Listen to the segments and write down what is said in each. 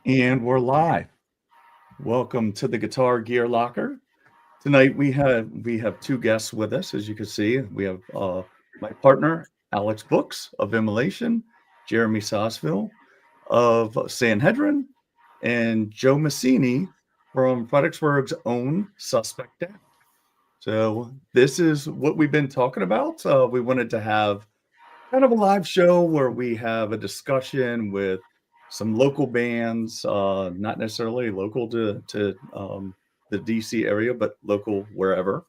And we're live. Welcome to the Guitar Gear Locker. Tonight we have two guests with us. As you can see, we have my partner Alex Books of Immolation, Jeremy Sosville of Sanhedrin, and Joe Masini from Fredericksburg's own Suspect Down. So this is what we've been talking about. We wanted to have kind of a live show where we have a discussion with some local bands, not necessarily local to the DC area, but local wherever,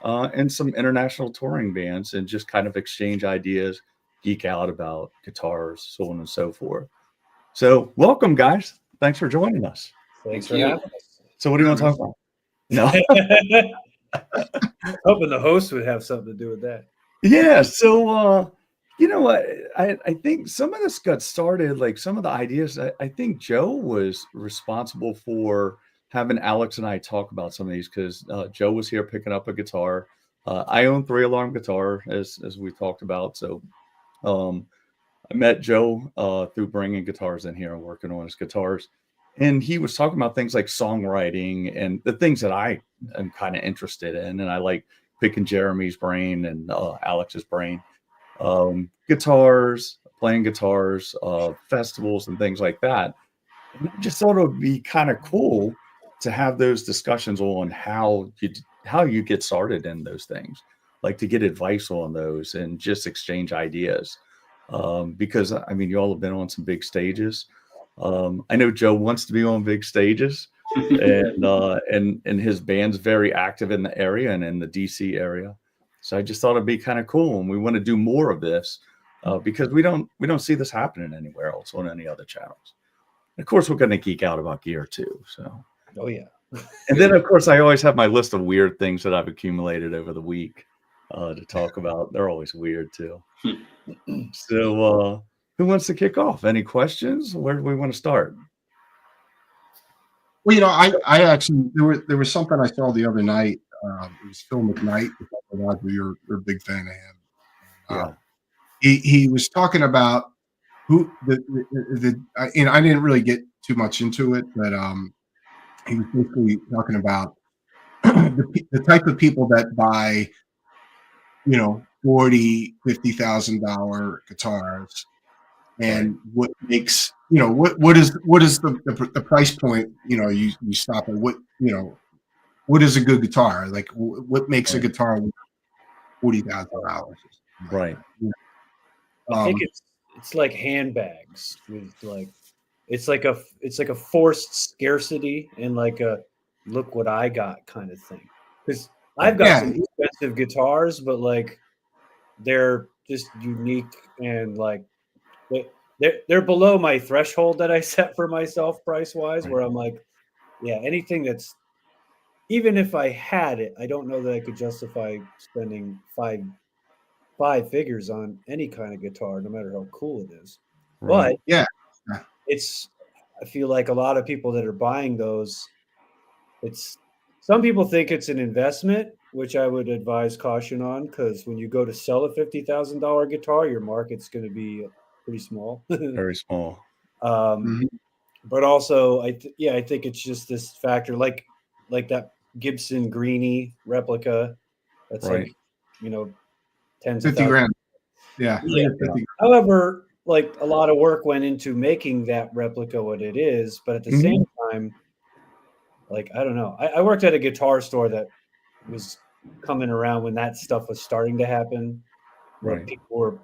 and some international touring bands, and just kind of exchange ideas, geek out about guitars, so on and so forth. So, welcome, guys. Thanks for joining us. Thanks for having us. So, what do you want to talk about? No. Hoping the host would have something to do with that. Yeah. So, you know what? I think some of this got started, like some of the ideas. I think Joe was responsible for having Alex and I talk about some of these because Joe was here picking up a guitar. I own 3 Alarm Guitar, as we talked about. So I met Joe through bringing guitars in here and working on his guitars. And he was talking about things like songwriting and the things that I am kind of interested in. And I like picking Jeremy's brain and Alex's brain. Guitars, playing guitars, festivals and things like that. And I just thought it would be kind of cool to have those discussions on how you get started in those things, like to get advice on those and just exchange ideas. Because I mean, you all have been on some big stages. I know Joe wants to be on big stages, and his band's very active in the area and in the DC area. So I just thought it'd be kind of cool, and we want to do more of this because we don't see this happening anywhere else on any other channels. And of course, we're going to geek out about gear too. So, oh yeah. And then of course, I always have my list of weird things that I've accumulated over the week to talk about. They're always weird too. So, who wants to kick off? Any questions? Where do we want to start? Well, I actually there was something I saw the other night. It was Phil McKnight. You're a big fan of him. Yeah. He was talking about who and I didn't really get too much into it, but he was basically talking about the type of people that buy, $40,000-$50,000 guitars, and what makes what is the price point? You stop at what is a good guitar? Like what makes a guitar $40,000? Right. I think it's like handbags with like it's like a forced scarcity and like a look what I got kind of thing. Because I've got some expensive guitars, but like they're just unique and like they're below my threshold that I set for myself price wise, where I'm like, yeah, anything that's, even if I had it, I don't know that I could justify spending five figures on any kind of guitar, no matter how cool it is. Right. But I feel like a lot of people that are buying those, some people think it's an investment, which I would advise caution on, because when you go to sell a $50,000 guitar, your market's going to be pretty small. Very small. But also, I think it's just this factor, like that Gibson Greenie replica. That's right. Like, tens 50 of grand. Yeah. However, like a lot of work went into making that replica what it is, but at the same time, like, I don't know. I worked at a guitar store that was coming around when that stuff was starting to happen. Where people were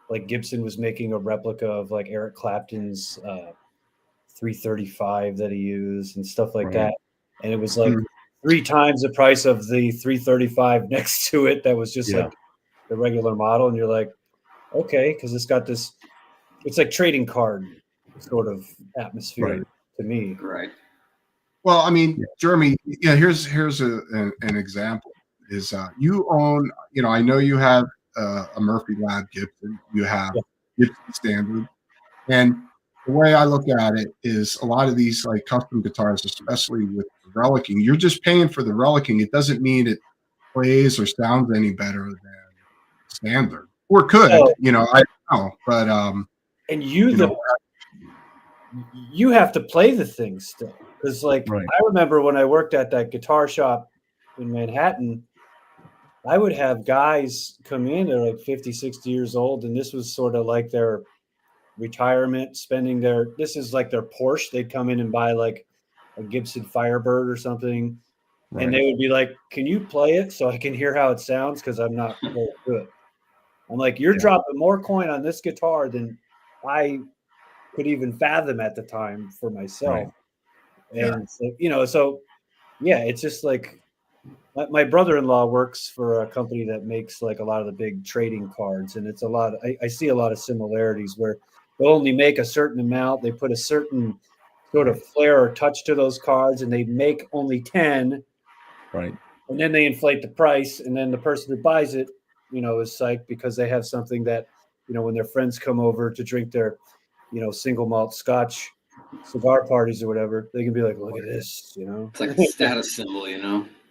like, Gibson was making a replica of like Eric Clapton's 335 that he used and stuff like that. And it was like 3 times the price of the 335 next to it. That was just like the regular model. And you're like, okay, because it's got this, it's like trading card sort of atmosphere to me. Right. Well, I mean, Jeremy, here's an example. Is you own, I know you have a Murphy Lab Gibson, you have Gibson Standard, and the way I look at it is a lot of these like custom guitars, especially with the Relic'ing, you're just paying for the Relic'ing. It doesn't mean it plays or sounds any better than standard, or could, I don't know, but and you have to play the thing still. Because like Right. I remember when I worked at that guitar shop in Manhattan, I would have guys come in, they're like 50, 60 years old, and this was sort of like their retirement, this is like their Porsche. They'd come in and buy like a Gibson Firebird or something. Right. And they would be like, can you play it so I can hear how it sounds? Because I'm not very good. I'm like, you're dropping more coin on this guitar than I could even fathom at the time for myself. Right. And so, it's just like my brother-in-law works for a company that makes like a lot of the big trading cards. And it's I see a lot of similarities where they'll only make a certain amount. They put a certain sort of flair or touch to those cards, and they make only 10. Right. And then they inflate the price, and then the person who buys it, is psyched because they have something that, when their friends come over to drink their, single malt Scotch cigar parties or whatever, they can be like, look at this, It's like a status symbol,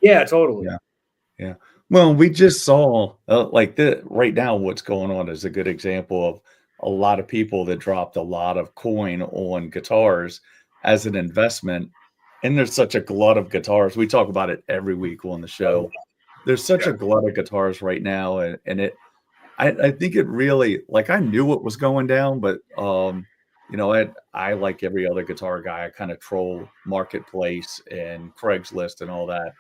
Yeah, totally. Yeah. Well, we just saw right now, what's going on is a good example of a lot of people that dropped a lot of coin on guitars as an investment. And there's such a glut of guitars. We talk about it every week on the show. There's such a glut of guitars right now. And I think it really, like, I knew it was going down, but, I like every other guitar guy, I kind of troll Marketplace and Craigslist and all that.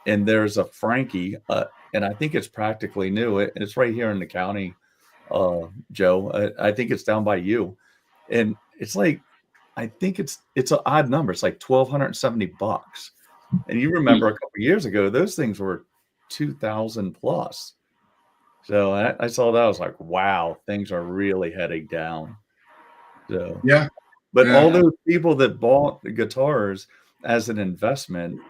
And there's a Frankie, and I think it's practically new. It's right here in the county, Joe. I think it's down by you. And it's like, I think it's an odd number. It's like $1,270. And you remember a couple of years ago, those things were 2,000 plus. So I saw that. I was like, wow, things are really heading down. So but all those people that bought the guitars as an investment,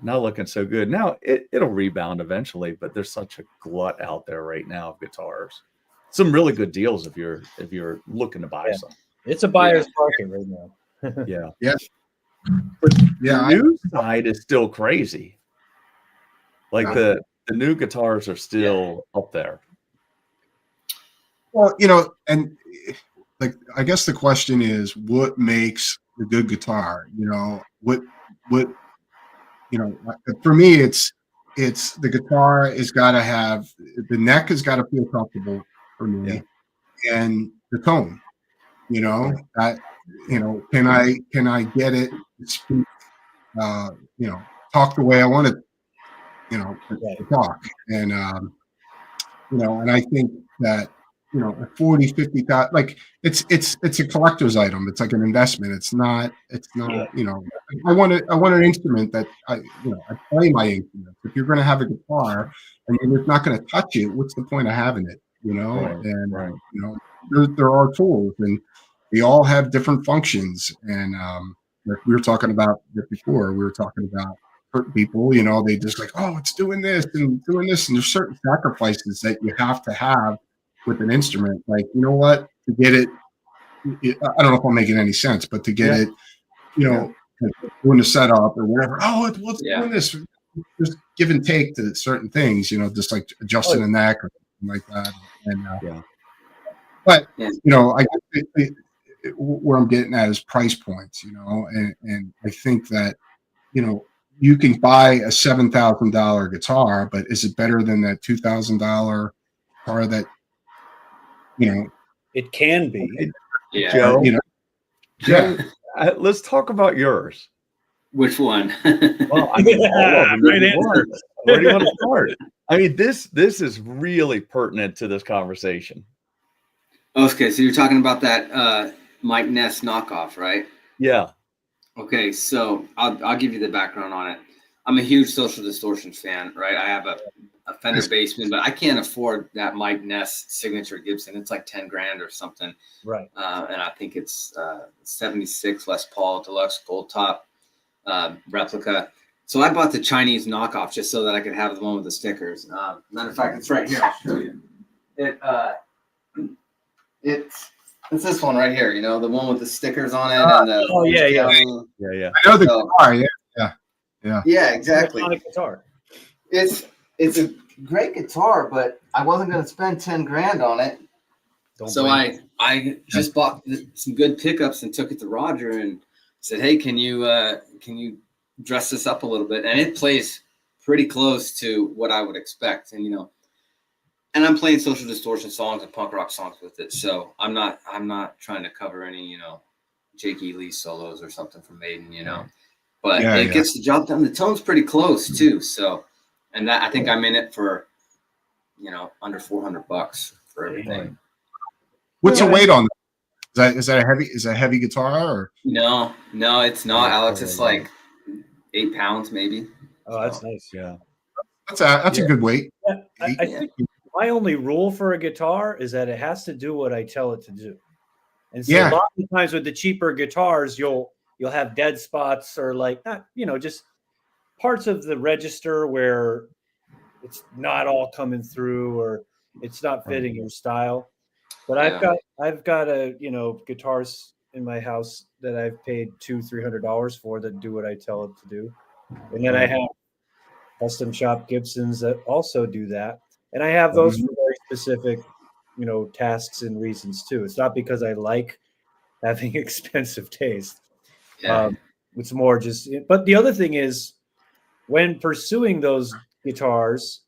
not looking so good. Now it'll rebound eventually, but there's such a glut out there right now of guitars. Some really good deals if you're looking to buy some. It's a buyer's market right now. Yeah. But the new side is still crazy. Like the new guitars are still up there. Well, and like I guess the question is, what makes a good guitar? What for me, it's the guitar has got to have, the neck has got to feel comfortable for me, and the tone. That can I get it to speak? Talk the way I want it. To talk, and and I think that a 40, 50,000, like it's a collector's item. It's like an investment. It's not. I want an instrument that I play my instrument. If you're going to have a guitar and you're just not going to touch it, what's the point of having it? There are tools, and they all have different functions. And like we were talking about before, we were talking about certain people, they just like, oh, it's doing this and doing this. And there's certain sacrifices that you have to have with an instrument. Like, to get it, I don't know if I'm making any sense, but to get it, doing the setup or whatever. Oh, it's doing this. Just give and take to certain things, just like adjusting the neck or something like that. And, but, I guess where I'm getting at is price points, and I think that, you can buy a $7,000 guitar, but is it better than that $2,000 guitar that, it can be. Joe, Joe, let's talk about yours. Which one? Well, I mean, where do you want to start? I mean, this is really pertinent to this conversation. Okay, so you're talking about that Mike Ness knockoff, right? Yeah. Okay, so I'll give you the background on it. I'm a huge Social Distortion fan, right? I have a Fender Bassman, but I can't afford that Mike Ness signature Gibson. It's like 10 grand or something. Right. And I think it's 76 Les Paul Deluxe Gold Top replica. So I bought the Chinese knockoff just so that I could have the one with the stickers. Matter of fact, it's right here. I'll show you. It's this one right here, the one with the stickers on it. And yeah. I know the guitar. Yeah, exactly. Guitar. It's a great guitar, but I wasn't going to spend 10 grand on it. So I just bought some good pickups and took it to Roger and said, hey, can you dress this up a little bit? And it plays pretty close to what I would expect. And, and I'm playing Social Distortion songs and punk rock songs with it. So I'm not trying to cover any, Jake E. Lee solos or something from Maiden, but it gets the job done. The tone's pretty close too. So, and that, I think I'm in it for, under $400 for everything. What's the weight on that? Is that a heavy guitar or? No, it's not, Alex. It's like 8 pounds maybe. Oh, that's nice. Yeah. That's a good weight. Yeah, I think my only rule for a guitar is that it has to do what I tell it to do. And so a lot of times with the cheaper guitars, you'll have dead spots or like not, just parts of the register where it's not all coming through or it's not fitting your style. But I've got guitars in my house that I've paid $200-300 for that do what I tell it to do. And then I have custom shop Gibsons that also do that. And I have those for very specific, tasks and reasons too. It's not because I like having expensive taste. It's more just, but the other thing is when pursuing those guitars,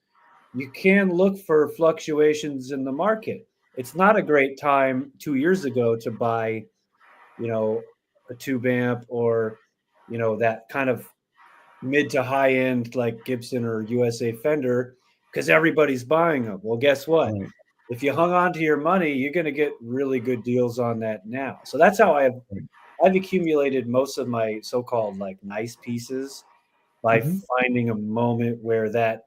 you can look for fluctuations in the market. It's not a great time 2 years ago to buy, a tube amp or, that kind of mid to high end like Gibson or USA Fender because everybody's buying them. Well, guess what? Right. If you hung on to your money, you're going to get really good deals on that now. So that's how I've accumulated most of my so-called like nice pieces by finding a moment where that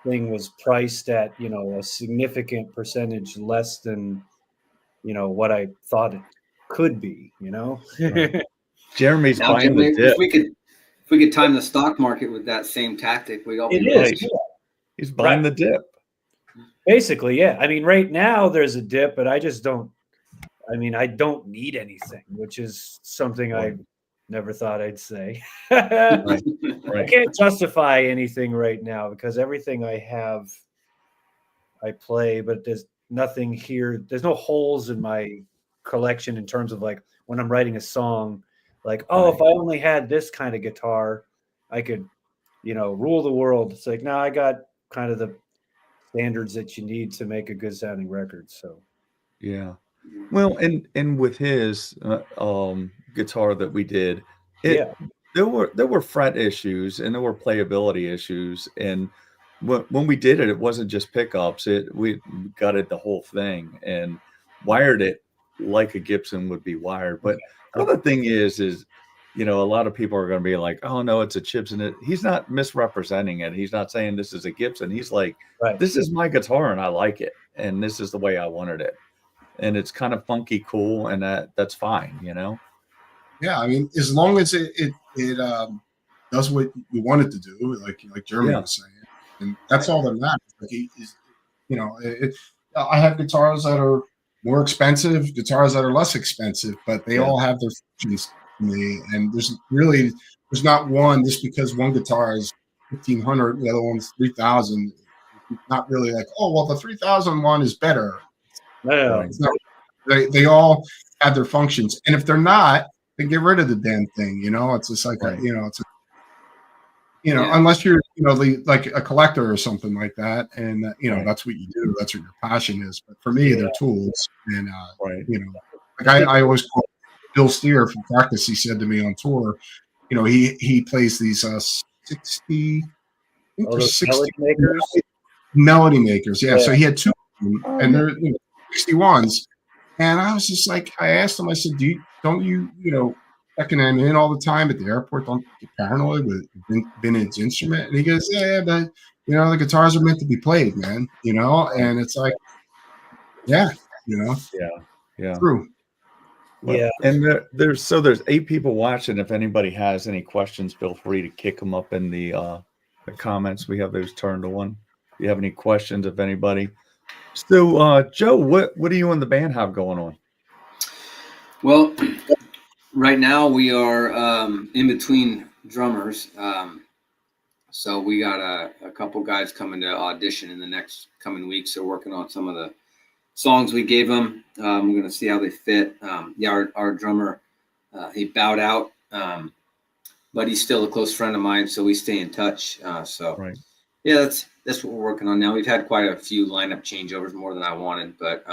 thing was priced at, a significant percentage less than, what I thought it could be, Right. Jeremy's buying the dip. If we could time the stock market with that same tactic, we'd all be rich. Yeah. He's buying the dip. Basically, yeah. I mean, right now there's a dip, but I don't need anything, which is something I never thought I'd say. Right. I can't justify anything right now because everything I have, I play, but there's nothing here. There's no holes in my collection in terms of like when I'm writing a song, like, if I only had this kind of guitar, I could, rule the world. It's like, no, I got kind of the standards that you need to make a good sounding record. So, yeah. Well, and with his guitar that we did, there were fret issues and there were playability issues. And when we did it, it wasn't just pickups. We gutted the whole thing and wired it like a Gibson would be wired. But the other thing is a lot of people are going to be like, oh no, it's a Gibson. He's not misrepresenting it. He's not saying this is a Gibson. He's like, this is my guitar and I like it. And this is the way I wanted it. And it's kind of funky, cool. And that's fine, Yeah. I mean, as long as it does what you want it to do, like Jeremy was saying, and that's all that matters. Like I have guitars that are more expensive, guitars that are less expensive, but they all have their functions to me. And there's not one, just because one guitar is $1,500, the other one's $3,000. Not really like, the 3,000 one is better. No. It's not, they all have their functions, and if they're not, then get rid of the damn thing. It's just like unless you're like a collector or something like that, and that's what you do. That's what your passion is. But for me, they're tools, and like I always quote Bill Steer from Practice. He said to me on tour, he plays these 60 melody makers. Yeah, so he had two of them, and they're 61s. And I was just like, I asked him, I said, don't you checking them in all the time at the airport, don't get paranoid with vintage instrument? And he goes, yeah, but the guitars are meant to be played, man, and it's like, yeah. True. Well, yeah. And there's 8 people watching. If anybody has any questions, feel free to kick them up in the comments. We have those turned on. If you have any questions, if anybody. So, Joe, what do you and the band have going on? Well, right now we are in between drummers. So we got a couple guys coming to audition in the next coming weeks. They're working on some of the songs we gave him. We're going to see how they fit. Yeah, our drummer, he bowed out, but he's still a close friend of mine, so we stay in touch. So Right. yeah, that's what we're working on now. We've had quite a few lineup changeovers, more than I wanted, but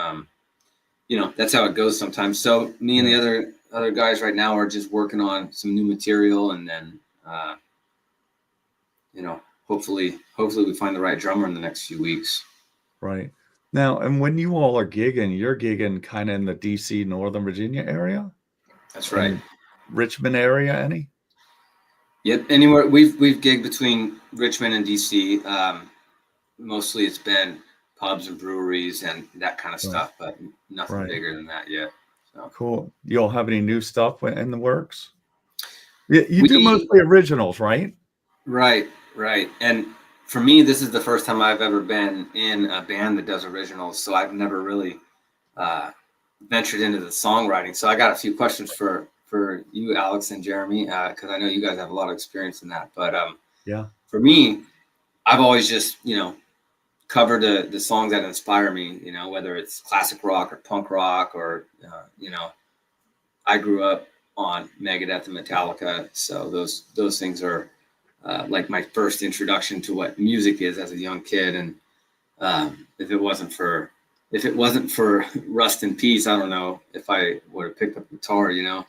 you know, that's how it goes sometimes. So me and the other guys right now are just working on some new material, and then you know, hopefully we find the right drummer in the next few weeks. Right. Now, and when you all are gigging, you're gigging kind of in the DC, Northern Virginia area? That's right. Richmond area, any? Yep. Anywhere we've gigged between Richmond and DC. Mostly it's been pubs and breweries and that kind of stuff, but nothing bigger than that yet. So. Cool. You all have any new stuff in the works? You do mostly originals, right? Right. And for me, this is the first time I've ever been in a band that does originals, so I've never really ventured into the songwriting. So I got a few questions for you, Alex and Jeremy, because I know you guys have a lot of experience in that. But yeah, for me, I've always just, you know, covered the songs that inspire me, you know, whether it's classic rock or punk rock or, you know, I grew up on Megadeth and Metallica. So those things are like my first introduction to what music is as a young kid. And if it wasn't for Rust in Peace, I don't know if I would have picked up the guitar, you know.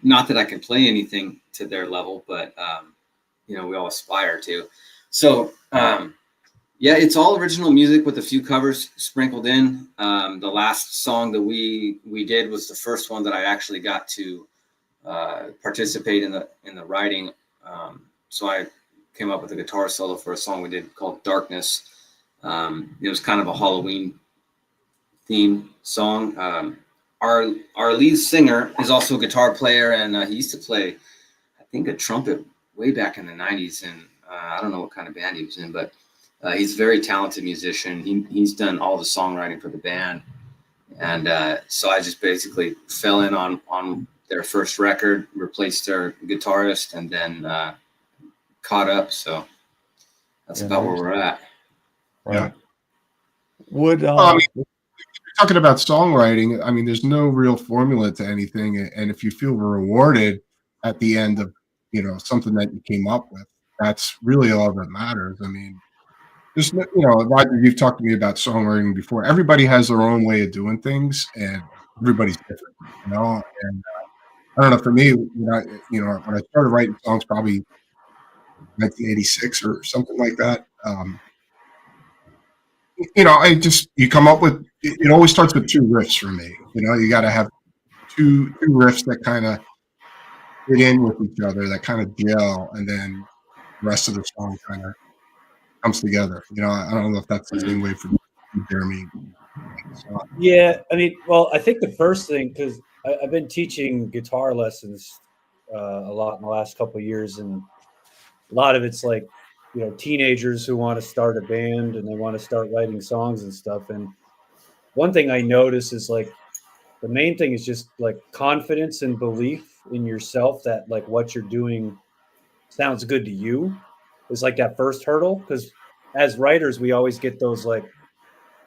Not that I can play anything to their level, but you know, we all aspire to. So yeah, it's all original music with a few covers sprinkled in. The last song that we did was the first one that I actually got to participate in the writing. So I came up with a guitar solo for a song we did called Darkness. It was kind of a Halloween theme song. Our lead singer is also a guitar player, and he used to play, I think, a trumpet way back in the 90s. And I don't know what kind of band he was in, but he's a very talented musician. He's done all the songwriting for the band. And so I just basically fell in on their first record, replaced their guitarist, and then caught up. So that's about where we're at. Right. Would I mean, talking about songwriting, I mean, there's no real formula to anything, and if you feel rewarded at the end of, you know, something that you came up with, that's really all that matters. I mean, there's no, you know, Roger, you've talked to me about songwriting before. Everybody has their own way of doing things, and everybody's different, you know. And I don't know, for me, when I started writing songs, probably 1986 or something like that. You know, you come up with, it always starts with two riffs for me. You know, you got to have two riffs that kind of fit in with each other, that kind of gel, and then the rest of the song kind of comes together. You know, I don't know if that's the same way for you, Jeremy. Yeah, I mean, well, I think the first thing, because I've been teaching guitar lessons a lot in the last couple of years, and a lot of it's like, you know, teenagers who want to start a band and they want to start writing songs and stuff. And one thing I notice is like the main thing is just like confidence and belief in yourself that like what you're doing sounds good to you is like that first hurdle. Because as writers, we always get those like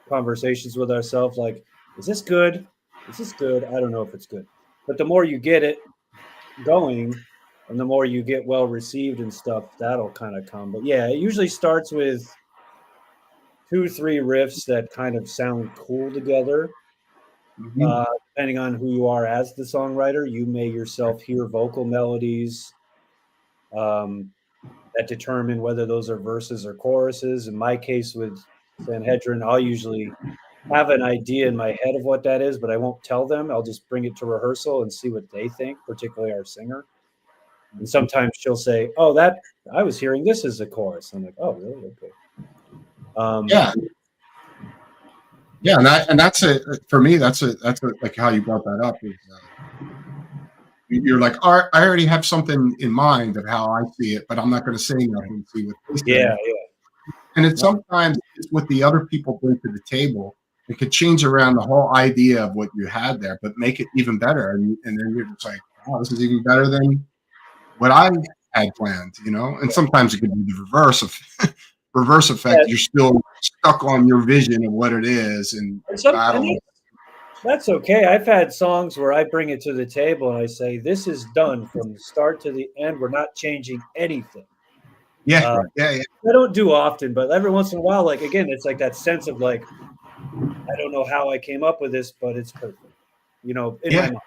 conversations with ourselves like, is this good? Is this good? I don't know if it's good. But the more you get it going, and the more you get well received and stuff, that'll kind of come. But yeah, it usually starts with 2-3 riffs that kind of sound cool together. Depending on who you are as the songwriter, you may yourself hear vocal melodies that determine whether those are verses or choruses. In my case with Sanhedrin, I'll usually have an idea in my head of what that is, but I won't tell them. I'll just bring it to rehearsal and see what they think, particularly our singer. And sometimes she'll say, "Oh, that I was hearing this as a chorus." I'm like, "Oh, really? Okay." Yeah, and that's it for me. That's like how you brought that up. Is you're like, I already have something in mind of how I see it, but I'm not going to say nothing and see what they say. Yeah. And it's sometimes it's what the other people bring to the table. It could change around the whole idea of what you had there, but make it even better. And then you're just like, "Oh, this is even better than what I had planned," you know. And sometimes it could be the reverse of reverse effect, you're still stuck on your vision of what it is and battling. That's okay. I've had songs where I bring it to the table and I say, this is done from the start to the end. We're not changing anything. Yeah. I don't do often, but every once in a while, like, again, it's like that sense of like, I don't know how I came up with this, but it's perfect, in my mind.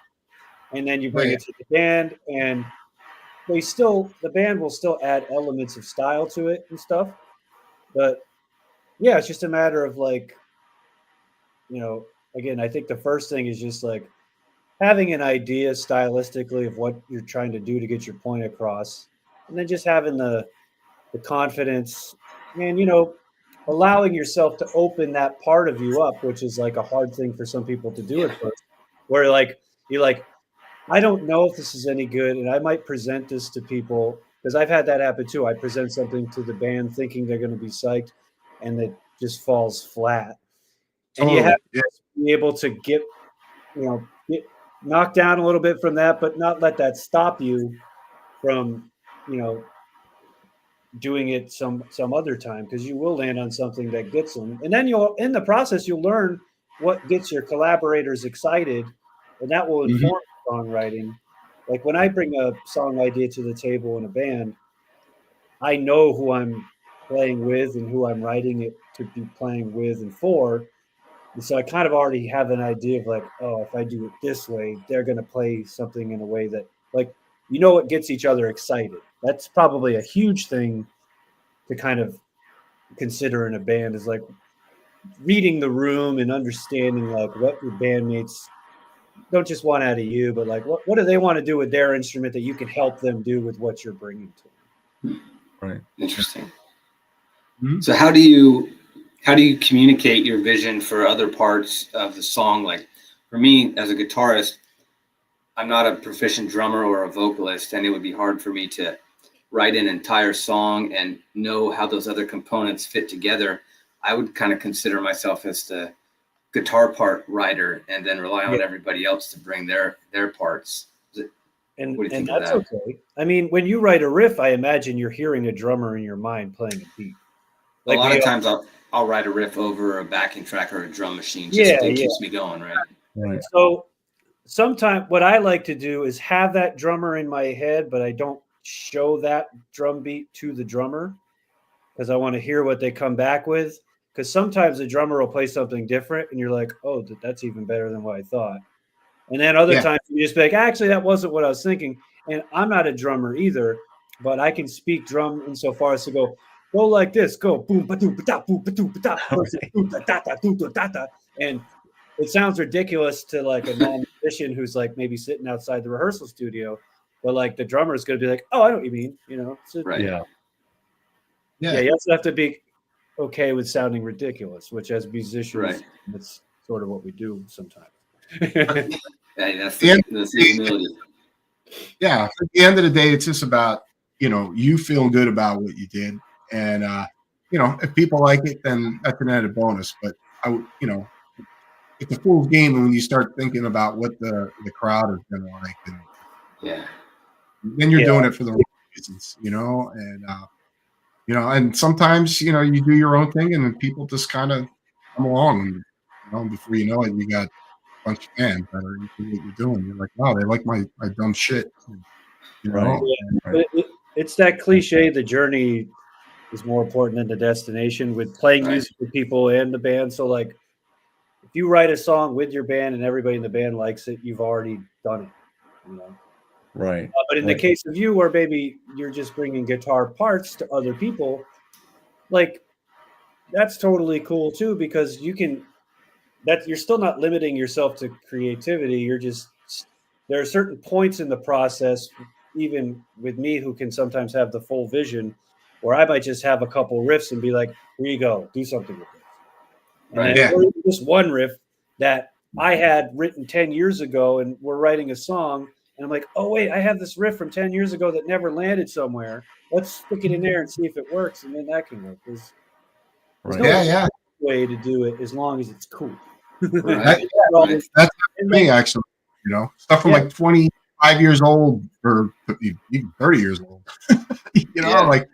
And then you bring it to the band, and the band will still add elements of style to it and stuff. But yeah, it's just a matter of like, again, I think the first thing is just like having an idea stylistically of what you're trying to do to get your point across, and then just having the confidence and, allowing yourself to open that part of you up, which is like a hard thing for some people to do at first, where you're like, I don't know if this is any good, and I might present this to people, because I've had that happen too. I present something to the band thinking they're going to be psyched, and it just falls flat. And you have to be able to get knocked down a little bit from that, but not let that stop you from, doing it some other time, because you will land on something that gets them. And then in the process, you'll learn what gets your collaborators excited, and that will inform songwriting. Like when I bring a song idea to the table in a band, I know who I'm playing with and who I'm writing it to be playing with and for. And so I kind of already have an idea of like, oh, if I do it this way, they're going to play something in a way that, like, what gets each other excited. That's probably a huge thing to kind of consider in a band, is like reading the room and understanding like what your bandmates don't just want out of you, but like what do they want to do with their instrument that you can help them do with what you're bringing to them. Right. Interesting. So how do you communicate your vision for other parts of the song? Like for me as a guitarist, I'm not a proficient drummer or a vocalist, and it would be hard for me to write an entire song and know how those other components fit together. I would kind of consider myself as the guitar part writer, and then rely on everybody else to bring their parts. And that's okay. I mean, when you write a riff, I imagine you're hearing a drummer in your mind playing a beat. Like a lot of times I'll write a riff over a backing track or a drum machine. It keeps me going, right? So sometimes what I like to do is have that drummer in my head, but I don't show that drum beat to the drummer, because I want to hear what they come back with. Because sometimes the drummer will play something different, and you're like, oh, that's even better than what I thought. And then other times you just be like, actually, that wasn't what I was thinking. And I'm not a drummer either, but I can speak drum insofar as to go like this, go boom, ba boom, ba boom, ba and it sounds ridiculous to like a non-musician who's like maybe sitting outside the rehearsal studio, but like the drummer is going to be like, oh, I know what you mean, right? Yeah. You also have to be okay with sounding ridiculous, which as musicians, that's sort of what we do sometimes. That's the humility. Yeah, at the end of the day, it's just about you feeling good about what you did, and if people like it, then that's an added bonus. But it's a fool's game when you start thinking about what the crowd is going to like, and then you're doing it for the wrong reasons, and sometimes you do your own thing, and then people just kind of come along, and before you know it, you got bunch of fans that are into what you're doing. You're like, wow, they like my dumb shit. Right. It's that cliche, the journey is more important than the destination, with playing music with people and the band. So like if you write a song with your band and everybody in the band likes it, you've already done it. Right. But in the case of you, where maybe you're just bringing guitar parts to other people, like that's totally cool too, because you're still not limiting yourself to creativity. There are certain points in the process, even with me, who can sometimes have the full vision, where I might just have a couple riffs and be like, here you go, do something with this. And just one riff that I had written 10 years ago, and we're writing a song, and I'm like, oh wait, I have this riff from 10 years ago that never landed somewhere. Let's stick it in there and see if it works, and then that can work. There's no way to do it as long as it's cool. That's the thing, actually. Stuff from like 25 years old or even 30 years old. Like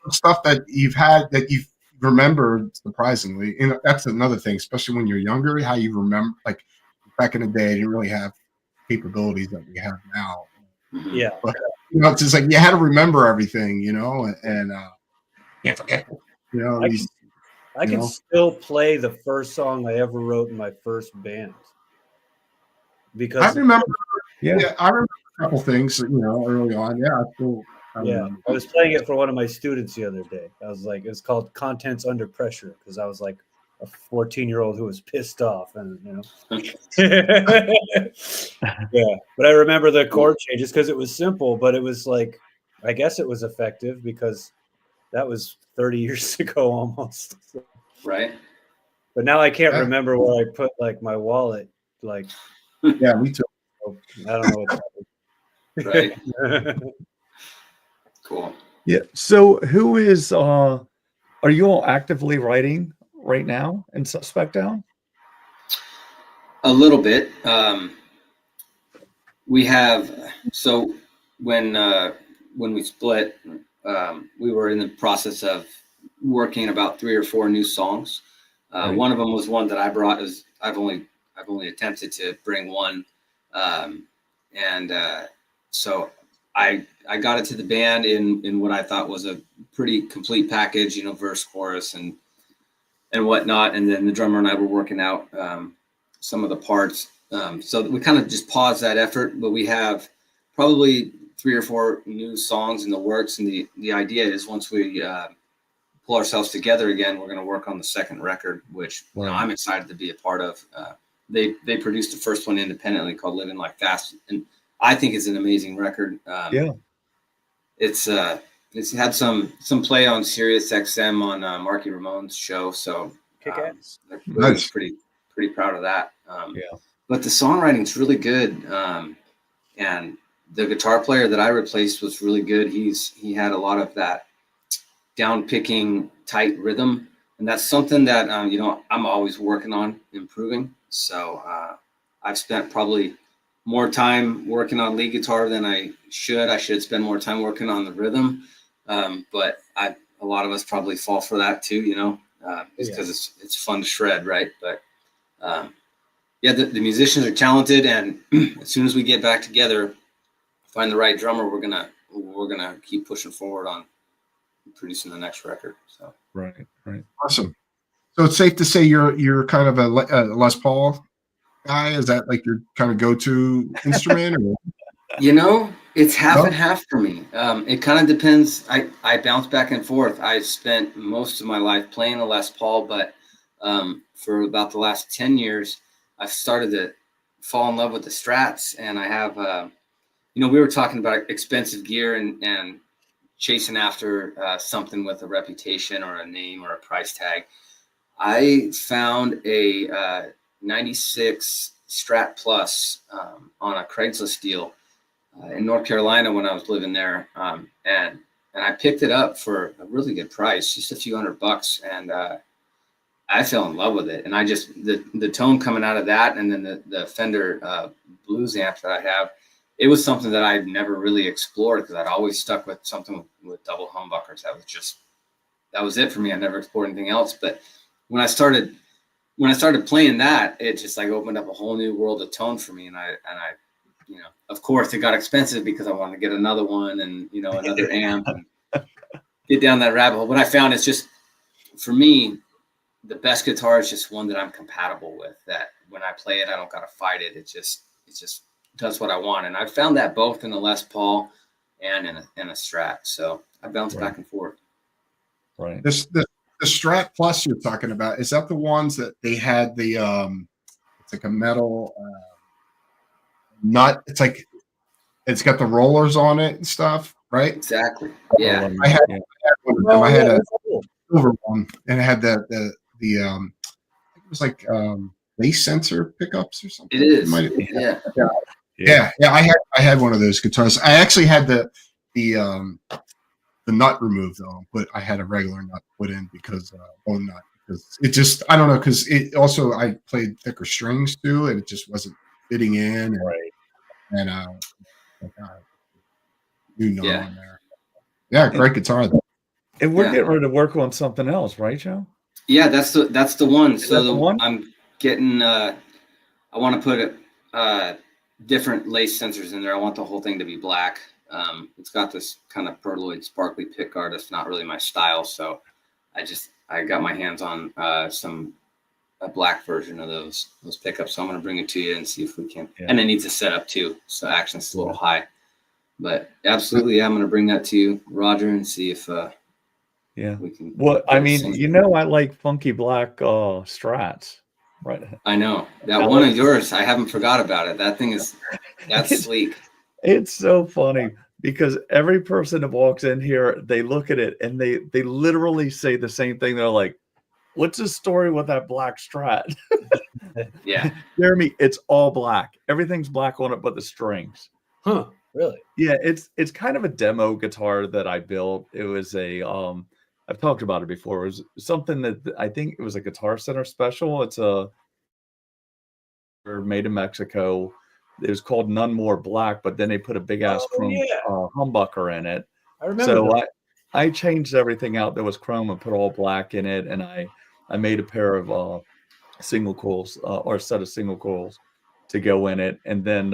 stuff that you've had that you've remember, surprisingly, and that's another thing, especially when you're younger, how you remember, like back in the day, you didn't really have capabilities that we have now. Yeah. But it's just like you had to remember everything, and can't forget, I can still play the first song I ever wrote in my first band. Because I remember, yeah, I remember a couple things, early on. Yeah, I was playing it for one of my students the other day. I was like, it's called Contents Under Pressure, because I was like a 14-year-old who was pissed off, and yeah. But I remember the chord changes because it was simple, but it was like, I guess it was effective because that was 30 years ago almost. Right. But now I can't remember where I put like my wallet. Like, yeah, me too. I don't know what Right. that is. Cool. yeah. So who is are you all actively writing right now in Suspect Down? A little bit. We have, so when we split, we were in the process of working about 3 or 4 new songs. Right. One of them was one that I brought. I've only attempted to bring one, so I got it to the band in what I thought was a pretty complete package, verse, chorus, and whatnot. And then the drummer and I were working out some of the parts. So we kind of just paused that effort, but we have probably 3 or 4 new songs in the works. And the idea is once we pull ourselves together again, we're going to work on the second record, which I'm excited to be a part of. They produced the first one independently called Living Like Fast, and I think it's an amazing record. It's had some play on Sirius XM on Marky Ramone's show, so Nice. pretty proud of that. But the songwriting's really good, and the guitar player that I replaced was really good. He had a lot of that down picking tight rhythm, and that's something that I'm always working on improving. So I've spent probably more time working on lead guitar than I should. I should spend more time working on the rhythm, but a lot of us probably fall for that too, because it's fun to shred, right? But the musicians are talented, and as soon as we get back together, find the right drummer, we're gonna keep pushing forward on producing the next record. So right. Awesome. So it's safe to say you're kind of a Les Paul guy. Is that like your kind of go-to instrument? Or? It's half and half for me. It kind of depends. I bounce back and forth. I spent most of my life playing a Les Paul, but for about the last 10 years, I've started to fall in love with the Strats, and I have, we were talking about expensive gear and chasing after something with a reputation or a name or a price tag. I found a 96 Strat Plus on a Craigslist deal in North Carolina when I was living there, and I picked it up for a really good price, just a few $100, and I fell in love with it. And I just the tone coming out of that, and then the Fender blues amp that I have, it was something that I'd never really explored because I'd always stuck with something with double humbuckers. That was it for me. I never explored anything else. But when I started playing that, it just like opened up a whole new world of tone for me. And I of course it got expensive because I wanted to get another one and, another amp and get down that rabbit hole. But I found it's just, for me, the best guitar is just one that I'm compatible with, that when I play it, I don't got to fight it. It just does what I want. And I found that both in a Les Paul and in a Strat. So I bounce back and forth. Right. The Strat Plus you're talking about, is that the ones that they had the it's like a metal nut? It's like it's got the rollers on it and stuff, right? Exactly. Yeah. I had one of them. I had a silver one, and it had the it was like bass sensor pickups or something. It is. Yeah. I had one of those guitars. I actually had the nut removed though, but I had a regular nut put in because bone nut, because it just, I don't know, because it also, I played thicker strings too, and it just wasn't fitting in. And new nut on there. Yeah, great guitar though. And we're getting ready to work on something else, right, Joe? Yeah, that's the one. Is that the one? I'm getting. I want to put different lace sensors in there. I want the whole thing to be black. It's got this kind of perloid sparkly pick guard. It's not really my style, so I got my hands on a black version of those pickups. So I'm going to bring it to you and see if we can. Yeah. And it needs a setup too, so action's a little high. But absolutely, I'm going to bring that to you, Roger, and see if we can. Well, I mean, you know, I like funky black Strats. Right. I know that one of yours. I haven't forgot about it. That thing that's sleek. It's so funny because every person that walks in here, they look at it and they literally say the same thing. They're like, "What's the story with that black Strat?" Yeah, Jeremy, it's all black. Everything's black on it, but the strings. Huh? Really? Yeah, it's kind of a demo guitar that I built. It was a I've talked about it before. It was something that I think it was a Guitar Center special. It's made in Mexico. It was called None More Black, but then they put a big ass chrome humbucker in it. I remember. So I changed everything out that was chrome and put all black in it, and I made a pair of single coils or a set of single coils to go in it, and then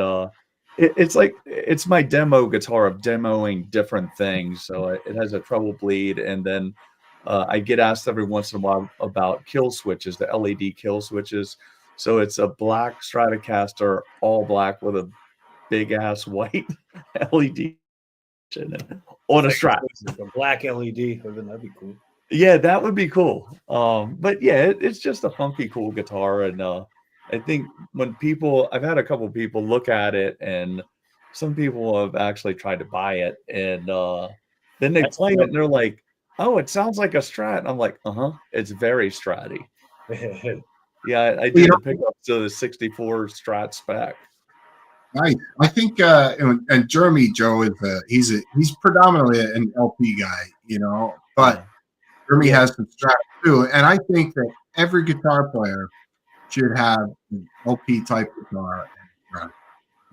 it's like it's my demo guitar of demoing different things. So it has a treble bleed, and then I get asked every once in a while about kill switches, the LED kill switches. So it's a black Stratocaster, all black with a big ass white LED in it on a Strat. A black LED, that'd be cool. Yeah, that would be cool. But yeah, it's just a funky, cool guitar, and I think when I've had a couple people look at it, and some people have actually tried to buy it, and then they play it, and they're like, "Oh, it sounds like a Strat." And I'm like, it's very Stratty. Yeah, I did pick up to the 64 Strat spec. Nice. I think, and Jeremy Joe is he's predominantly an LP guy, you know, but Jeremy has some Strat too, and I think that every guitar player should have an LP type guitar.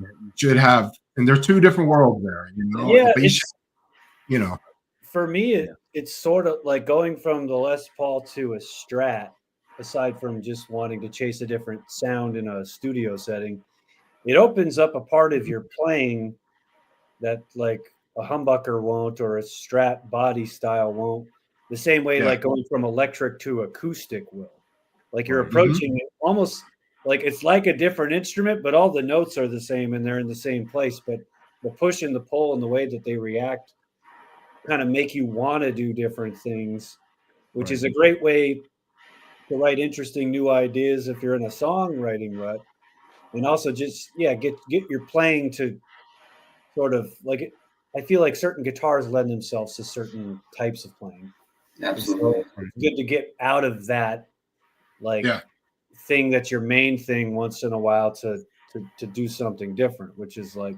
You should have, and there's two different worlds there, you know. Yeah, For me, it's sort of like going from the Les Paul to a Strat. Aside from just wanting to chase a different sound in a studio setting, it opens up a part of your playing that like a humbucker won't, or a Strat body style won't. The same way, like going from electric to acoustic will. Like you're approaching it almost like it's like a different instrument, but all the notes are the same and they're in the same place. But the push and the pull and the way that they react kind of make you want to do different things, which is a great way to write interesting new ideas if you're in a songwriting rut, and also just get your playing to sort of like it. I feel like certain guitars lend themselves to certain types of playing. Absolutely. So it's good to get out of that thing that's your main thing once in a while to do something different, which is like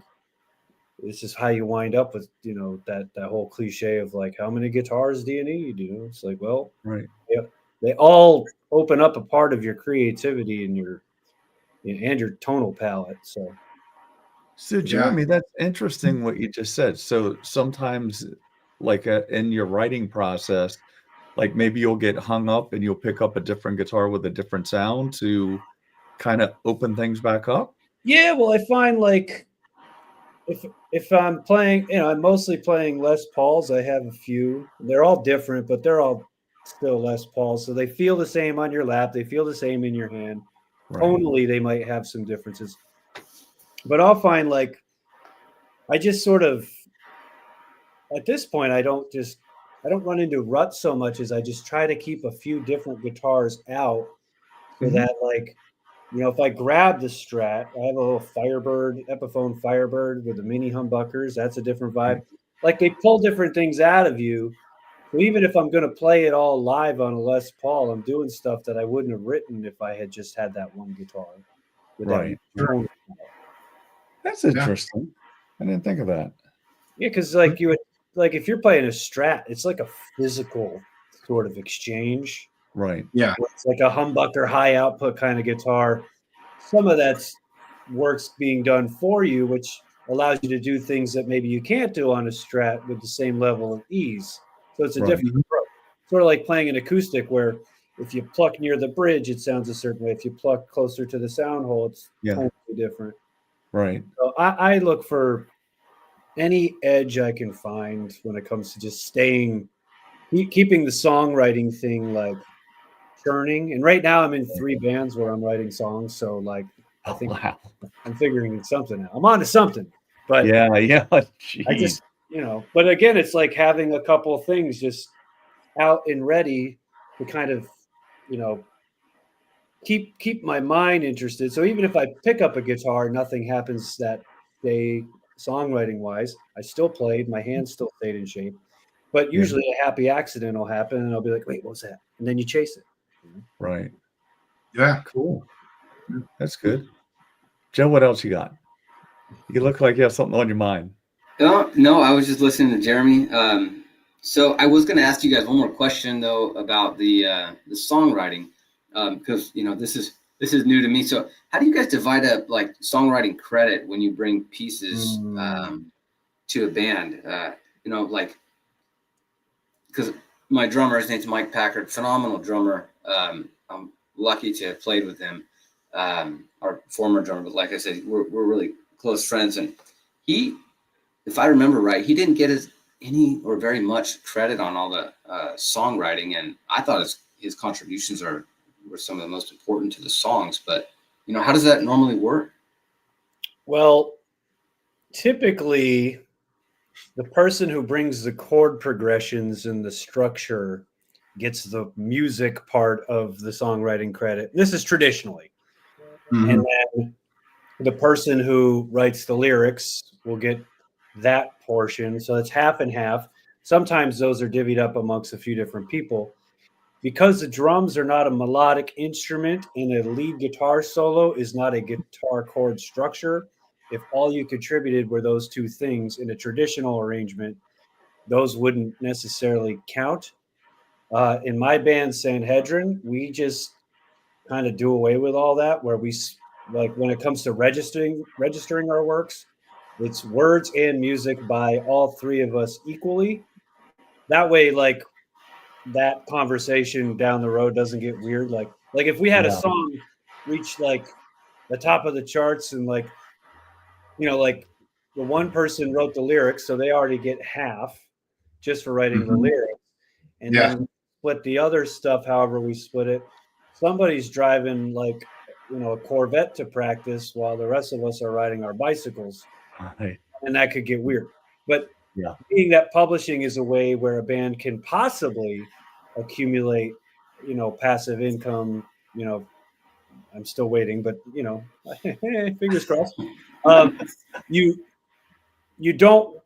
this is how you wind up with that whole cliche of like, how many guitars do you need? It's like, well, they all open up a part of your creativity and your tonal palette. So Jeremy, that's interesting what you just said. So sometimes, like in your writing process, like maybe you'll get hung up and you'll pick up a different guitar with a different sound to kind of open things back up. Yeah, well, I find like if I'm playing, I'm mostly playing Les Pauls. I have a few. They're all different, but they're all still Les Pauls, so they feel the same on your lap. They feel the same in your hand. Tonally, they might have some differences, but I'll find like I just sort of at this point I don't run into ruts so much as I just try to keep a few different guitars out so that like if I grab the Strat, I have a little Firebird, Epiphone Firebird with the mini humbuckers. That's a different vibe. Like they pull different things out of you. So even if I'm going to play it all live on a Les Paul, I'm doing stuff that I wouldn't have written if I had just had that one guitar. That's interesting. I didn't think of that. Yeah, because like if you're playing a Strat, it's like a physical sort of exchange. Right. Yeah. It's like a humbucker high output kind of guitar. Some of that's work's being done for you, which allows you to do things that maybe you can't do on a Strat with the same level of ease. So it's a different approach. Sort of like playing an acoustic where if you pluck near the bridge, it sounds a certain way. If you pluck closer to the sound hole, it's totally different. Right. So I look for any edge I can find when it comes to just keeping the songwriting thing like churning. And right now I'm in 3 bands where I'm writing songs. So like, I think I'm figuring something out. I'm on to something, but yeah. I just, but again, it's like having a couple of things just out and ready to kind of, keep my mind interested. So even if I pick up a guitar, nothing happens that day songwriting wise. I still played, my hands still stayed in shape, but usually a happy accident will happen and I'll be like, wait, what was that? And then you chase it. Right. Yeah. Cool. That's good. Joe, what else you got? You look like you have something on your mind. No, I was just listening to Jeremy. So I was going to ask you guys one more question though about the songwriting, because this is new to me. So how do you guys divide up like songwriting credit when you bring pieces to a band? Like because my drummer, his name's Mike Packard, phenomenal drummer. I'm lucky to have played with him, our former drummer. But like I said, we're really close friends, and he, if I remember right, he didn't get any or very much credit on all the songwriting, and I thought his contributions were some of the most important to the songs. But how does that normally work? Well, typically the person who brings the chord progressions and the structure gets the music part of the songwriting credit. This is traditionally. And then the person who writes the lyrics will get that portion. So it's half and half. Sometimes those are divvied up amongst a few different people. Because the drums are not a melodic instrument and a lead guitar solo is not a guitar chord structure, if all you contributed were those two things in a traditional arrangement, those wouldn't necessarily count. In my band, Sanhedrin, we just kind of do away with all that, where we, like when it comes to registering our works, it's words and music by all 3 of us equally. That way, like, that conversation down the road doesn't get weird. Like if we had a song reach like the top of the charts and like the one person wrote the lyrics, so they already get half just for writing the lyrics, and then split the other stuff however we split it. Somebody's driving like a Corvette to practice while the rest of us are riding our bicycles, and that could get weird. But being that publishing is a way where a band can possibly accumulate, passive income, I'm still waiting, but fingers crossed. You don't,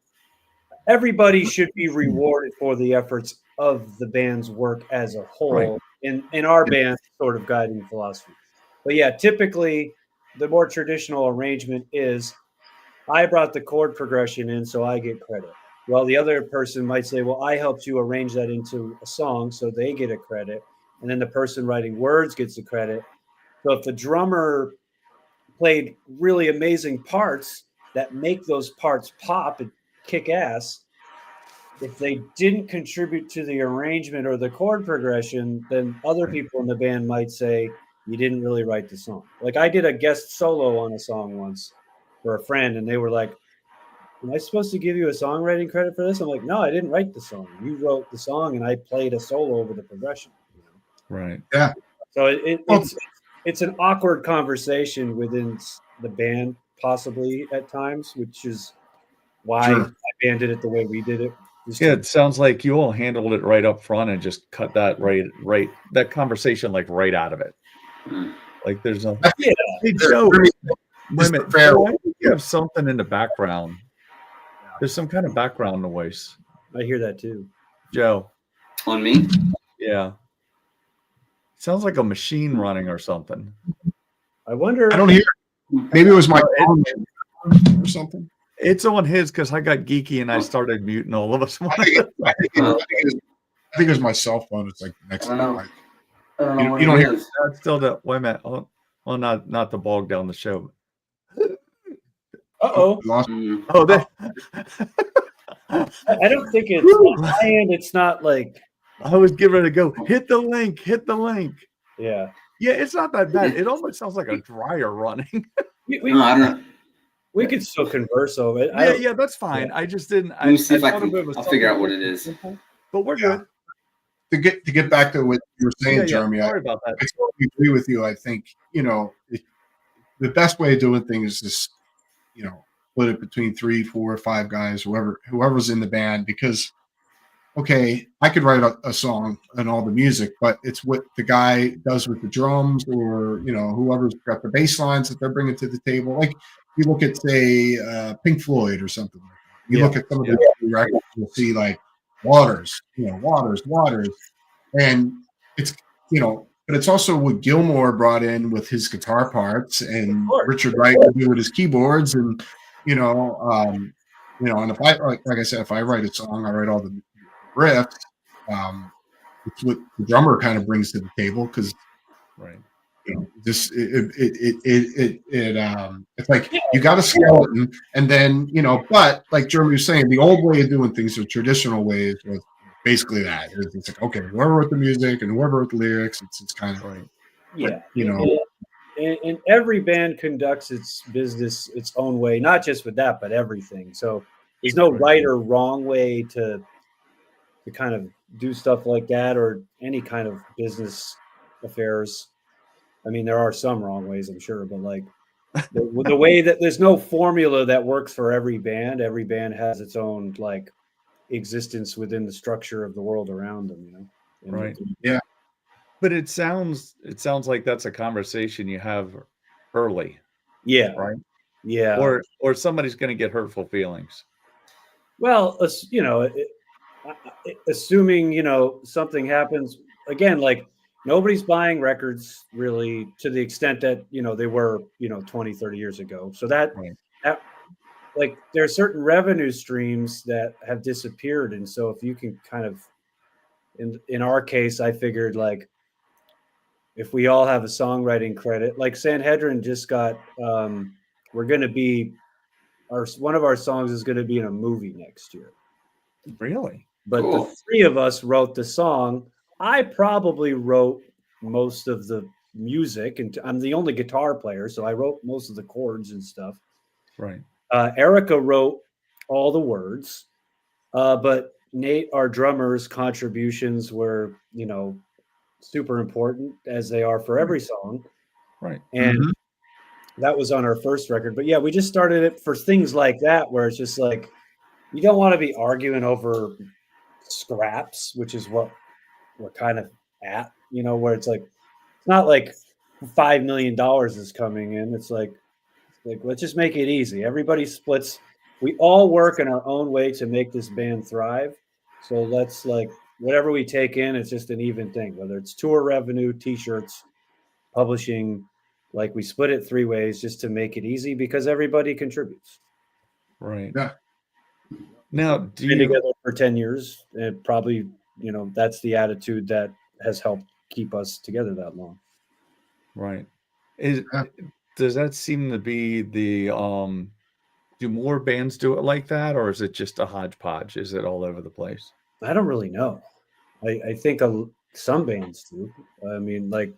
everybody should be rewarded for the efforts of the band's work as a whole, in our band's sort of guiding philosophy. But yeah, typically the more traditional arrangement is I brought the chord progression in, so I get credit. Well, the other person might say, well, I helped you arrange that into a song, so they get a credit. And then the person writing words gets the credit. So if the drummer played really amazing parts that make those parts pop and kick ass, if they didn't contribute to the arrangement or the chord progression, then other people in the band might say, you didn't really write the song. Like I did a guest solo on a song once for a friend, and they were like, am I supposed to give you a songwriting credit for this? I'm like, no, I didn't write the song. You wrote the song, and I played a solo over the progression. Right. Yeah. So it's an awkward conversation within the band, possibly at times, which is why my band did it the way we did it. It sounds like you all handled it right up front and just cut that right that conversation like right out of it. Like there's no. Hey, Joe, Joe, I think you have something in the background. There's some kind of background noise. I hear that too. Joe. On me? Yeah. Sounds like a machine running or something. I wonder. I don't hear. Maybe it was my phone or something. It's on his because I got geeky and I started muting all of us. I think it was my cell phone. It's like next to me. You don't hear. That's still the wait a minute. Well, not to bog down the show. Uh-oh. Lost. Oh, I don't think it's on my end. It's not like I was giving it a go. Hit the link. Hit the link. Yeah. Yeah, it's not that bad. It almost sounds like a dryer running. We could still converse over it. Yeah, that's fine. I just didn't. Let me see if I'll figure out what it is. But we're good. To get back to what you were saying, Jeremy, sorry about that. I totally agree with you. I think, the best way of doing things is, split it between 3, 4, 5 guys, whoever's in the band, because, okay, I could write a song and all the music, but it's what the guy does with the drums, or, whoever's got the bass lines that they're bringing to the table. Like, you look at, say, Pink Floyd or something like that. You look at some of the records, you'll see like Waters, and it's, but it's also what Gilmour brought in with his guitar parts, and Richard Wright would do with his keyboards, and and if I like I said, if I write a song, I write all the riffs. It's what the drummer kind of brings to the table, because it's like you got a skeleton, and then but like Jeremy was saying, the old way of doing things, the traditional ways, was basically that. It's like, okay, whoever wrote the music and whoever wrote the lyrics, it's kind of and every band conducts its business its own way, not just with that, but everything. So there's no right or wrong way to kind of do stuff like that, or any kind of business affairs. I mean, there are some wrong ways, I'm sure, but like the way that there's no formula that works for every band. Every band has its own like existence within the structure of the world around them, Right. Yeah. But it sounds like that's a conversation you have early. Yeah. Right. Yeah. Or somebody's going to get hurtful feelings. Well, assuming, something happens again, like nobody's buying records really to the extent that, they were, 20, 30 years ago. So that like there are certain revenue streams that have disappeared. And so if you can kind of, in our case, I figured like, if we all have a songwriting credit, like Sanhedrin just got, we're going to be, one of our songs is going to be in a movie next year. Really? But the 3 of us wrote the song. I probably wrote most of the music, and I'm the only guitar player, so I wrote most of the chords and stuff. Right. Erica wrote all the words, but Nate, our drummer's contributions were, super important, as they are for every song. Right. And that was on our first record. But yeah, we just started it for things like that, where it's just like, you don't want to be arguing over scraps, which is what we're kind of at, where it's like, it's not like $5 million is coming in. It's like, let's just make it easy. Everybody splits. We all work in our own way to make this band thrive. So let's like, whatever we take in, it's just an even thing, whether it's tour revenue, t-shirts, publishing, like we split it 3 ways just to make it easy, because everybody contributes. Right. Yeah. Now, been together for 10 years, and probably, that's the attitude that has helped keep us together that long. Right. Does that seem to be the, do more bands do it like that, or is it just a hodgepodge? Is it all over the place? I don't really know. I think some bands do. I mean, like,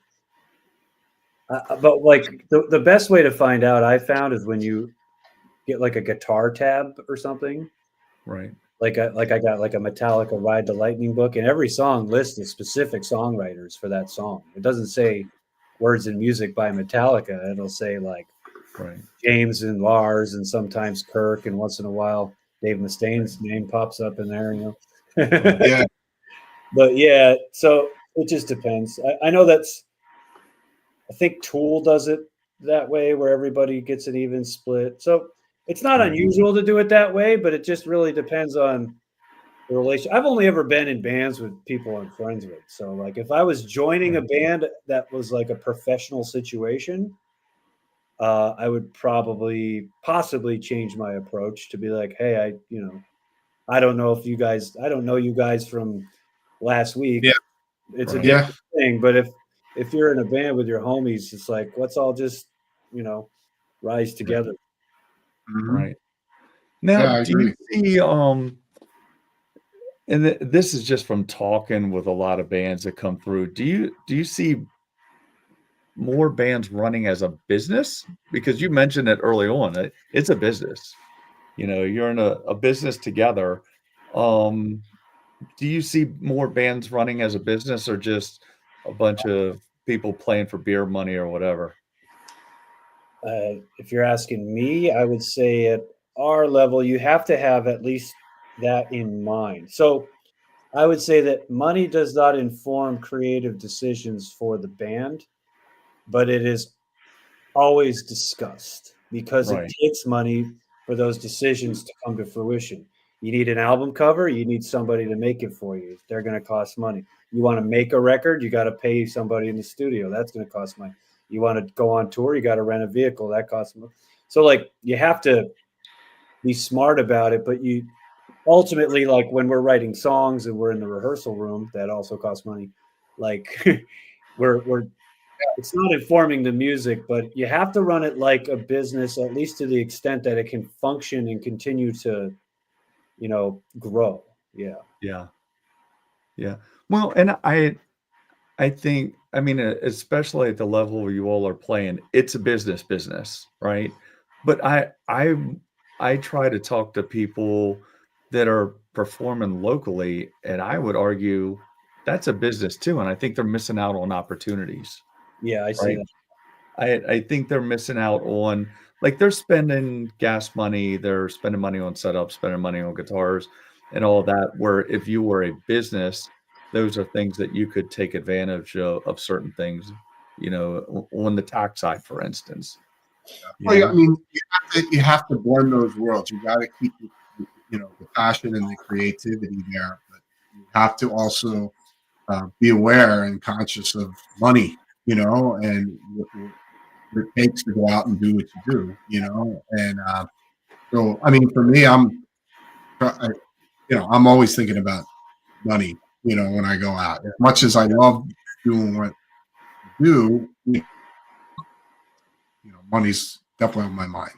but like the best way to find out, I found, is when you get like a guitar tab or something. Right. Like I got like a Metallica Ride the Lightning book, and every song lists the specific songwriters for that song. It doesn't say words and music by Metallica. It'll say like James and Lars, and sometimes Kirk, and once in a while Dave Mustaine's name pops up in there, Yeah. But yeah, so it just depends. I know I think Tool does it that way, where everybody gets an even split. So it's not unusual to do it that way, but it just really depends on the relation. I've only ever been in bands with people I'm friends with. So like, if I was joining a band that was like a professional situation, I would possibly change my approach to be like, hey, I don't know you guys from last week. Yeah. It's a different thing. But if you're in a band with your homies, it's like, let's all just, rise together. Mm-hmm. Right. Now, do you see, And this is just from talking with a lot of bands that come through. Do you see more bands running as a business? Because you mentioned it early on. It's a business. You're in a business together. Do you see more bands running as a business, or just a bunch of people playing for beer money or whatever? If you're asking me, I would say at our level, you have to have at least that in mind. So I would say that money does not inform creative decisions for the band, but it is always discussed because it Right. takes money for those decisions to come to fruition. You need an album cover, you need somebody to make it for you. They're going to cost money. You want to make a record, you got to pay somebody in the studio. That's going to cost money. You want to go on tour, you got to rent a vehicle. That costs money. So, like, you have to be smart about it, but you ultimately, like, when we're writing songs and we're in the rehearsal room, that also costs money. Like, we're it's not informing the music, but you have to run it like a business, at least to the extent that it can function and continue to, grow. Yeah. Yeah. Yeah. Well, and I think, I mean, especially at the level you all are playing, it's a business, right? But I try to talk to people that are performing locally, and I would argue that's a business too, and I think they're missing out on opportunities, Yeah, I see right? that. I think they're missing out on, like, they're spending gas money, they're spending money on setup, spending money on guitars and all that, where if you were a business, those are things that you could take advantage of certain things, on the tax side, for instance. Well, yeah, I mean, you have to blend those worlds. You got to keep, the passion and the creativity there, but you have to also be aware and conscious of money, and what it takes to go out and do what you do, And so, I mean, for me, I'm always thinking about money, when I go out. As much as I love doing what I do, money's definitely on my mind.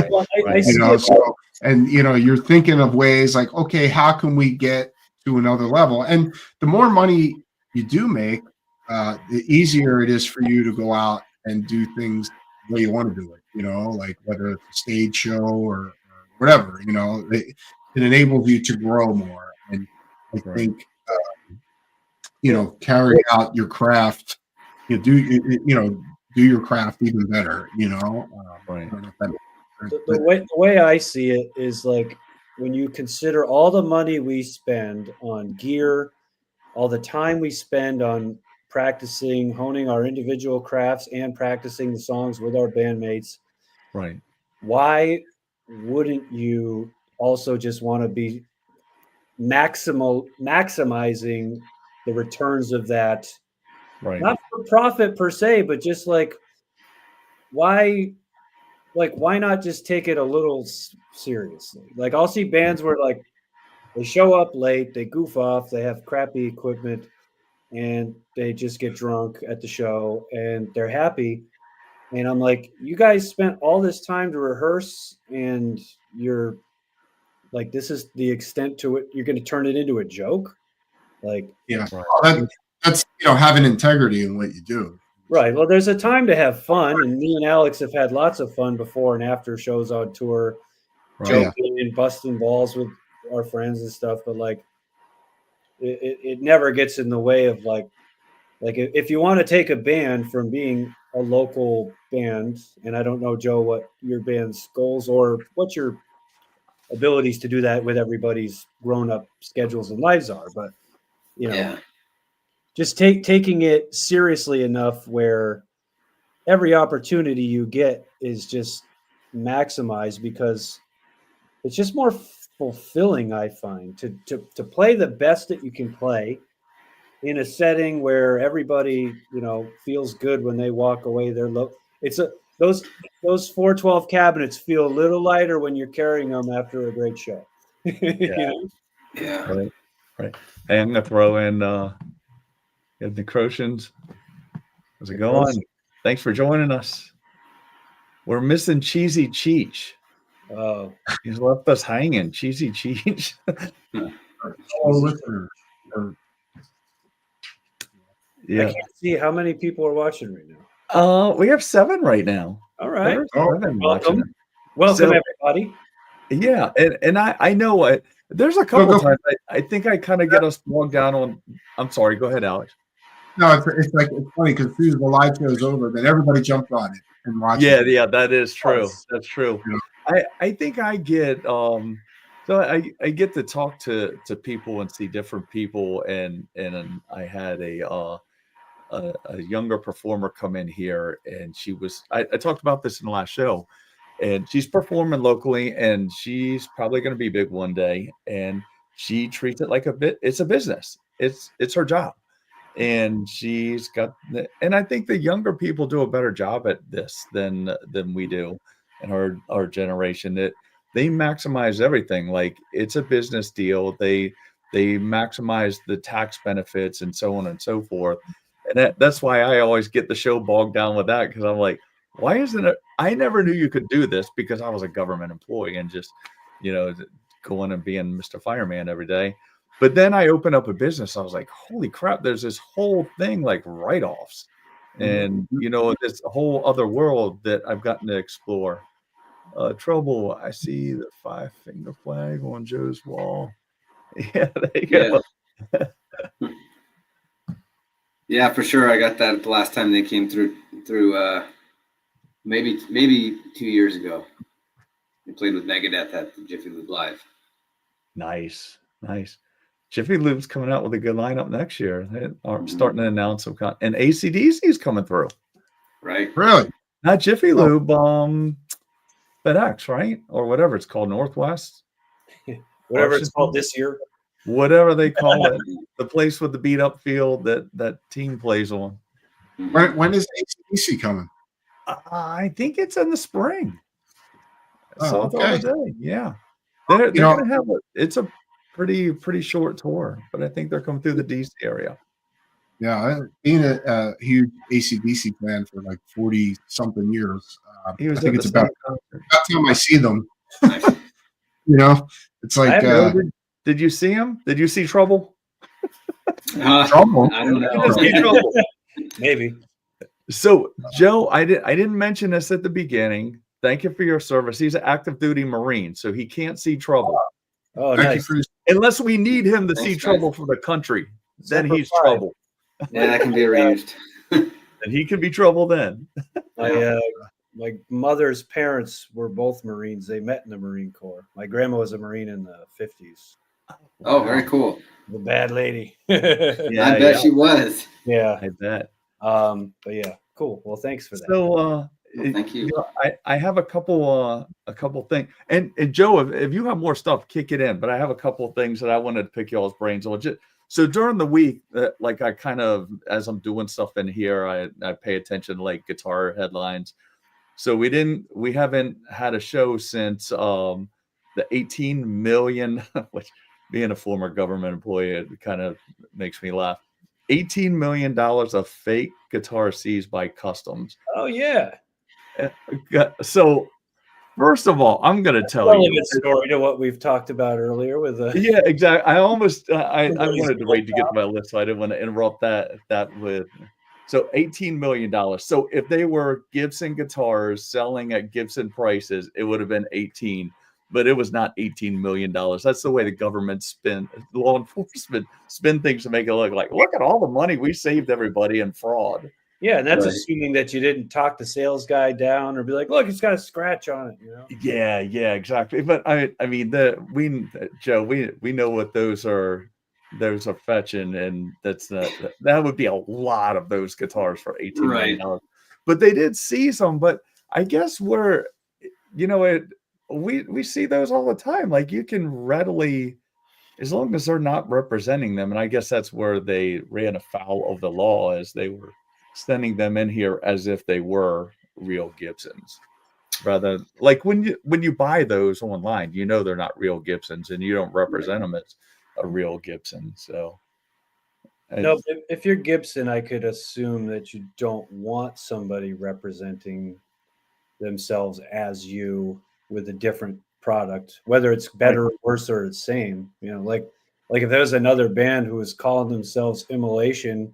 Well, I Right. see it. So, and you're thinking of ways like, okay, how can we get to another level? And the more money you do make, the easier it is for you to go out and do things the way you want to do it. Like whether it's a stage show or whatever. It enables you to grow more. And I Right. think carry out your craft. Do your craft even better. Right. I don't know if that makes sense, The way I see it is like when you consider all the money we spend on gear, all the time we spend on practicing, honing our individual crafts and practicing the songs with our bandmates, Right. why wouldn't you also just want to be maximizing the returns of that? Right. Not for profit per se, but just why not just take it a little seriously? Like, I'll see bands where, like, they show up late, they goof off, they have crappy equipment, and they just get drunk at the show and they're happy. And I'm like, you guys spent all this time to rehearse, and you're like, this is the extent to it. You're going to turn it into a joke? Like, yeah, Right. that's having integrity in what you do. right. Well, there's a time to have fun, and me and Alex have had lots of fun before and after shows on tour, Right. joking and busting balls with our friends and stuff. But like, it never gets in the way of like if you want to take a band from being a local band, and I don't know, Joe, what your band's goals or what your abilities to do that with everybody's grown-up schedules and lives are, but Yeah. just taking it seriously enough where every opportunity you get is just maximized, because it's just more fulfilling, I find, to play the best that you can play in a setting where everybody feels good when they walk away. It's those 412 cabinets feel a little lighter when you're carrying them after a great show. Yeah. Yeah. Right. Right. Hey, I'm gonna throw in the Crotians. How's it going? Thanks for joining us. We're missing Cheesy Cheech. Oh, He's left us hanging. Cheesy Cheech. listener. Yeah. I can't see how many people are watching right now. We have 7 right now. All right. There's 7 watching. Welcome, So- everybody. Yeah, and I know what there's a couple times I think I kind of get us bogged down on. I'm sorry. Go ahead, Alex. No, it's funny because as soon as the live show is over, then everybody jumps on it and watches. Yeah, that is true. That's true. Yeah. I think I get so I get to talk to people and see different people, and I had a younger performer come in here, and she was I talked about this in the last show, and she's performing locally, and she's probably going to be big one day, and she treats it like it's a business. It's her job. And she's got and I think the younger people do a better job at this than we do in our generation. That they maximize everything. Like, it's a business deal. They maximize the tax benefits and so on and so forth. And that's why I always get the show bogged down with that, because I'm like, why isn't it? I never knew you could do this because I was a government employee and just, going and being Mr. Fireman every day. But then I opened up a business. I was like, holy crap, there's this whole thing like write-offs and, this whole other world that I've gotten to explore. Trouble. I see the 5-finger flag on Joe's wall. Yeah, there you go. Yeah, for sure. I got that the last time they came through maybe 2 years ago. They played with Megadeth at the Jiffy Lube Live. Nice. Jiffy Lube's coming out with a good lineup next year. They are starting to announce some and AC/DC is coming through. Right. Really? Not Jiffy Lube, FedEx, right? Or whatever it's called, Northwest. Whatever it's called this year. Whatever they call it. The place with the beat up field that team plays on. When is AC/DC coming? I think it's in the spring. Oh, okay. Yeah. They're gonna have it's a pretty short tour, but I think they're coming through the DC area. Yeah, being a huge AC/DC fan for like 40 something years, I think it's about time I see them. It's like. Did you see him? Did you see Trouble? Trouble? I don't know. Trouble. Maybe. So, Joe, I didn't mention this at the beginning. Thank you for your service. He's an active duty Marine, so he can't see trouble. Oh, nice. Unless we need him to see trouble for the country, then he's trouble. Yeah, that can be arranged. And he can be trouble then. My mother's parents were both Marines. They met in the Marine Corps. My grandma was a Marine in the 50s. Oh, very cool. The bad lady. Yeah, I bet she was. Yeah. I bet. But yeah, cool. Well, thanks for that. So thank you. I have a couple things. And Joe, if you have more stuff, kick it in. But I have a couple of things that I wanted to pick y'all's brains on. So during the week, like I kind of, as I'm doing stuff in here, I pay attention to like guitar headlines. So we haven't had a show since the 18 million, which being a former government employee, it kind of makes me laugh. $18 million of fake guitar seized by customs. Oh yeah. So first of all, I'm going to tell you a story to what we've talked about earlier with yeah, exactly. I almost I wanted to wait to get to my list, so I didn't want to interrupt that with. So $18 million. So if they were Gibson guitars selling at Gibson prices, it would have been 18, but it was not $18 million. That's the way the government law enforcement spin things to make it look at all the money we saved everybody in fraud. Yeah, and that's assuming that you didn't talk the sales guy down or be like, look, it's got a scratch on it, Yeah, exactly. But I mean, Joe, we know what those are fetching, and that would be a lot of those guitars for $18 million. But they did seize them. But I guess we see those all the time. Like, you can readily, as long as they're not representing them, and I guess that's where they ran afoul of the law, as they were sending them in here as if they were real Gibsons. Rather, like when you buy those online, they're not real Gibsons, and you don't represent them as a real Gibson. So no, if you're Gibson, I could assume that you don't want somebody representing themselves as you with a different product, whether it's better or worse or the same. Like like if there was another band who was calling themselves Immolation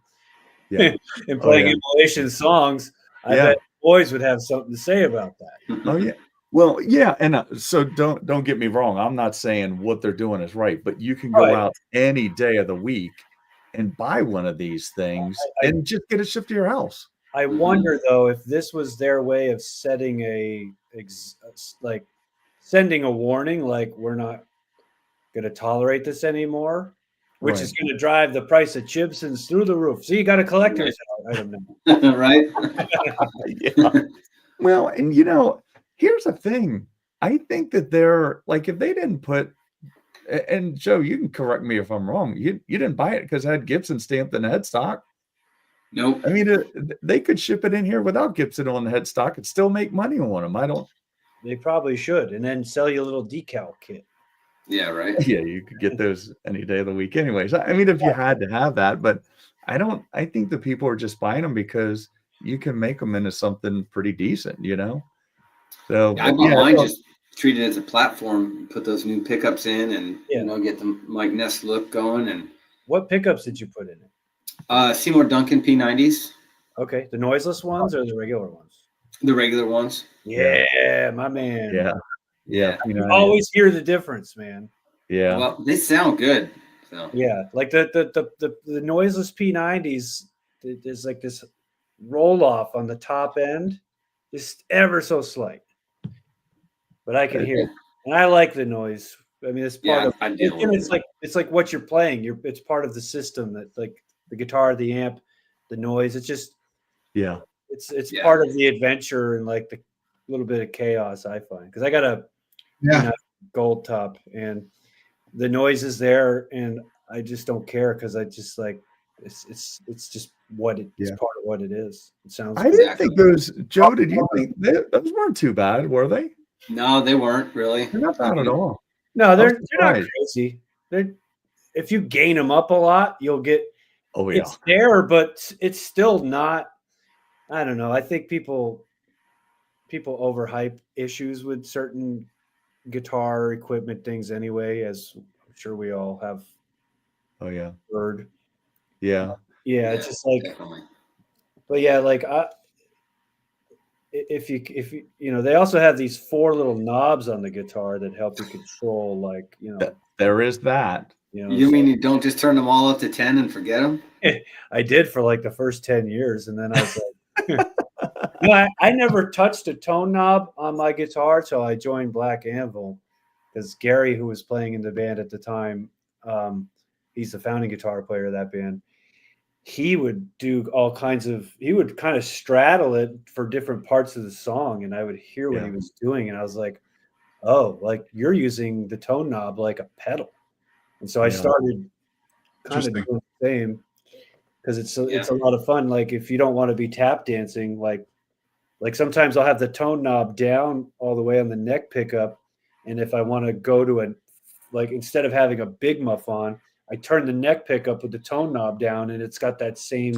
Yeah. and playing yeah. Immolation songs, I Yeah. bet boys would have something to say about that. Oh yeah. Well, yeah, and so don't get me wrong. I'm not saying what they're doing is right, but you can go Right. out any day of the week and buy one of these things and just get it shipped to your house. I wonder though if this was their way of setting like sending a warning, like we're not going to tolerate this anymore, which is going to drive the price of Gibsons through the roof. So you got a collector's item now, right? Yeah. Well, and here's the thing. I think that they're like, if they didn't put, and Joe, you can correct me if I'm wrong. You didn't buy it because it had Gibson stamped in the headstock. Nope. I mean, they could ship it in here without Gibson on the headstock and still make money on them. I don't. They probably should, and then sell you a little decal kit. Yeah, right. Yeah, you could get those any day of the week anyways. I mean, if you had to have that, but I think the people are just buying them because you can make them into something pretty decent, So I bought mine just treat it as a platform, put those new pickups in and get the Mike Ness look going. And what pickups did you put in it? Seymour Duncan P90s. Okay, the noiseless ones or the regular ones? The regular ones. Yeah, my man. Yeah. You always hear the difference, man. Yeah. Well, they sound good. So. Yeah, like the noiseless P90s, there's like this roll off on the top end, just ever so slight. But I can hear it, and I like the noise. I mean, it's part of. It's like what you're playing. It's part of the system that, like the guitar, the amp, the noise. It's just It's part of the adventure and like the little bit of chaos I find, because I got a gold top and the noise is there and I just don't care because I just like it's just what it's part of what it is. It sounds. I didn't think those. Joe, did you think those weren't too bad? Were they? No, they weren't really. They're not bad at all. No, they're not crazy. If you gain them up a lot, you'll get. Oh yeah, it's there, but it's still not. I don't know. I think people overhype issues with certain guitar equipment things anyway, as I'm sure we all have. Oh yeah. Heard. Yeah. Yeah, it's just like. Definitely. But yeah, like if you they also have these 4 little knobs on the guitar that help you control, like there is that. You mean you don't just turn them all up to 10 and forget them? I did for like the first 10 years, and then I was like, I never touched a tone knob on my guitar till I joined Black Anvil, because Gary, who was playing in the band at the time, he's the founding guitar player of that band. He would do all kinds of. He would kind of straddle it for different parts of the song, and I would hear what he was doing, and I was like, "Oh, like you're using the tone knob like a pedal." And so I started kind of doing the same, because it's a lot of fun. Like if you don't want to be tap dancing, like sometimes I'll have the tone knob down all the way on the neck pickup, and if I want to go to instead of having a big muff on, I turn the neck pickup with the tone knob down, and it's got that same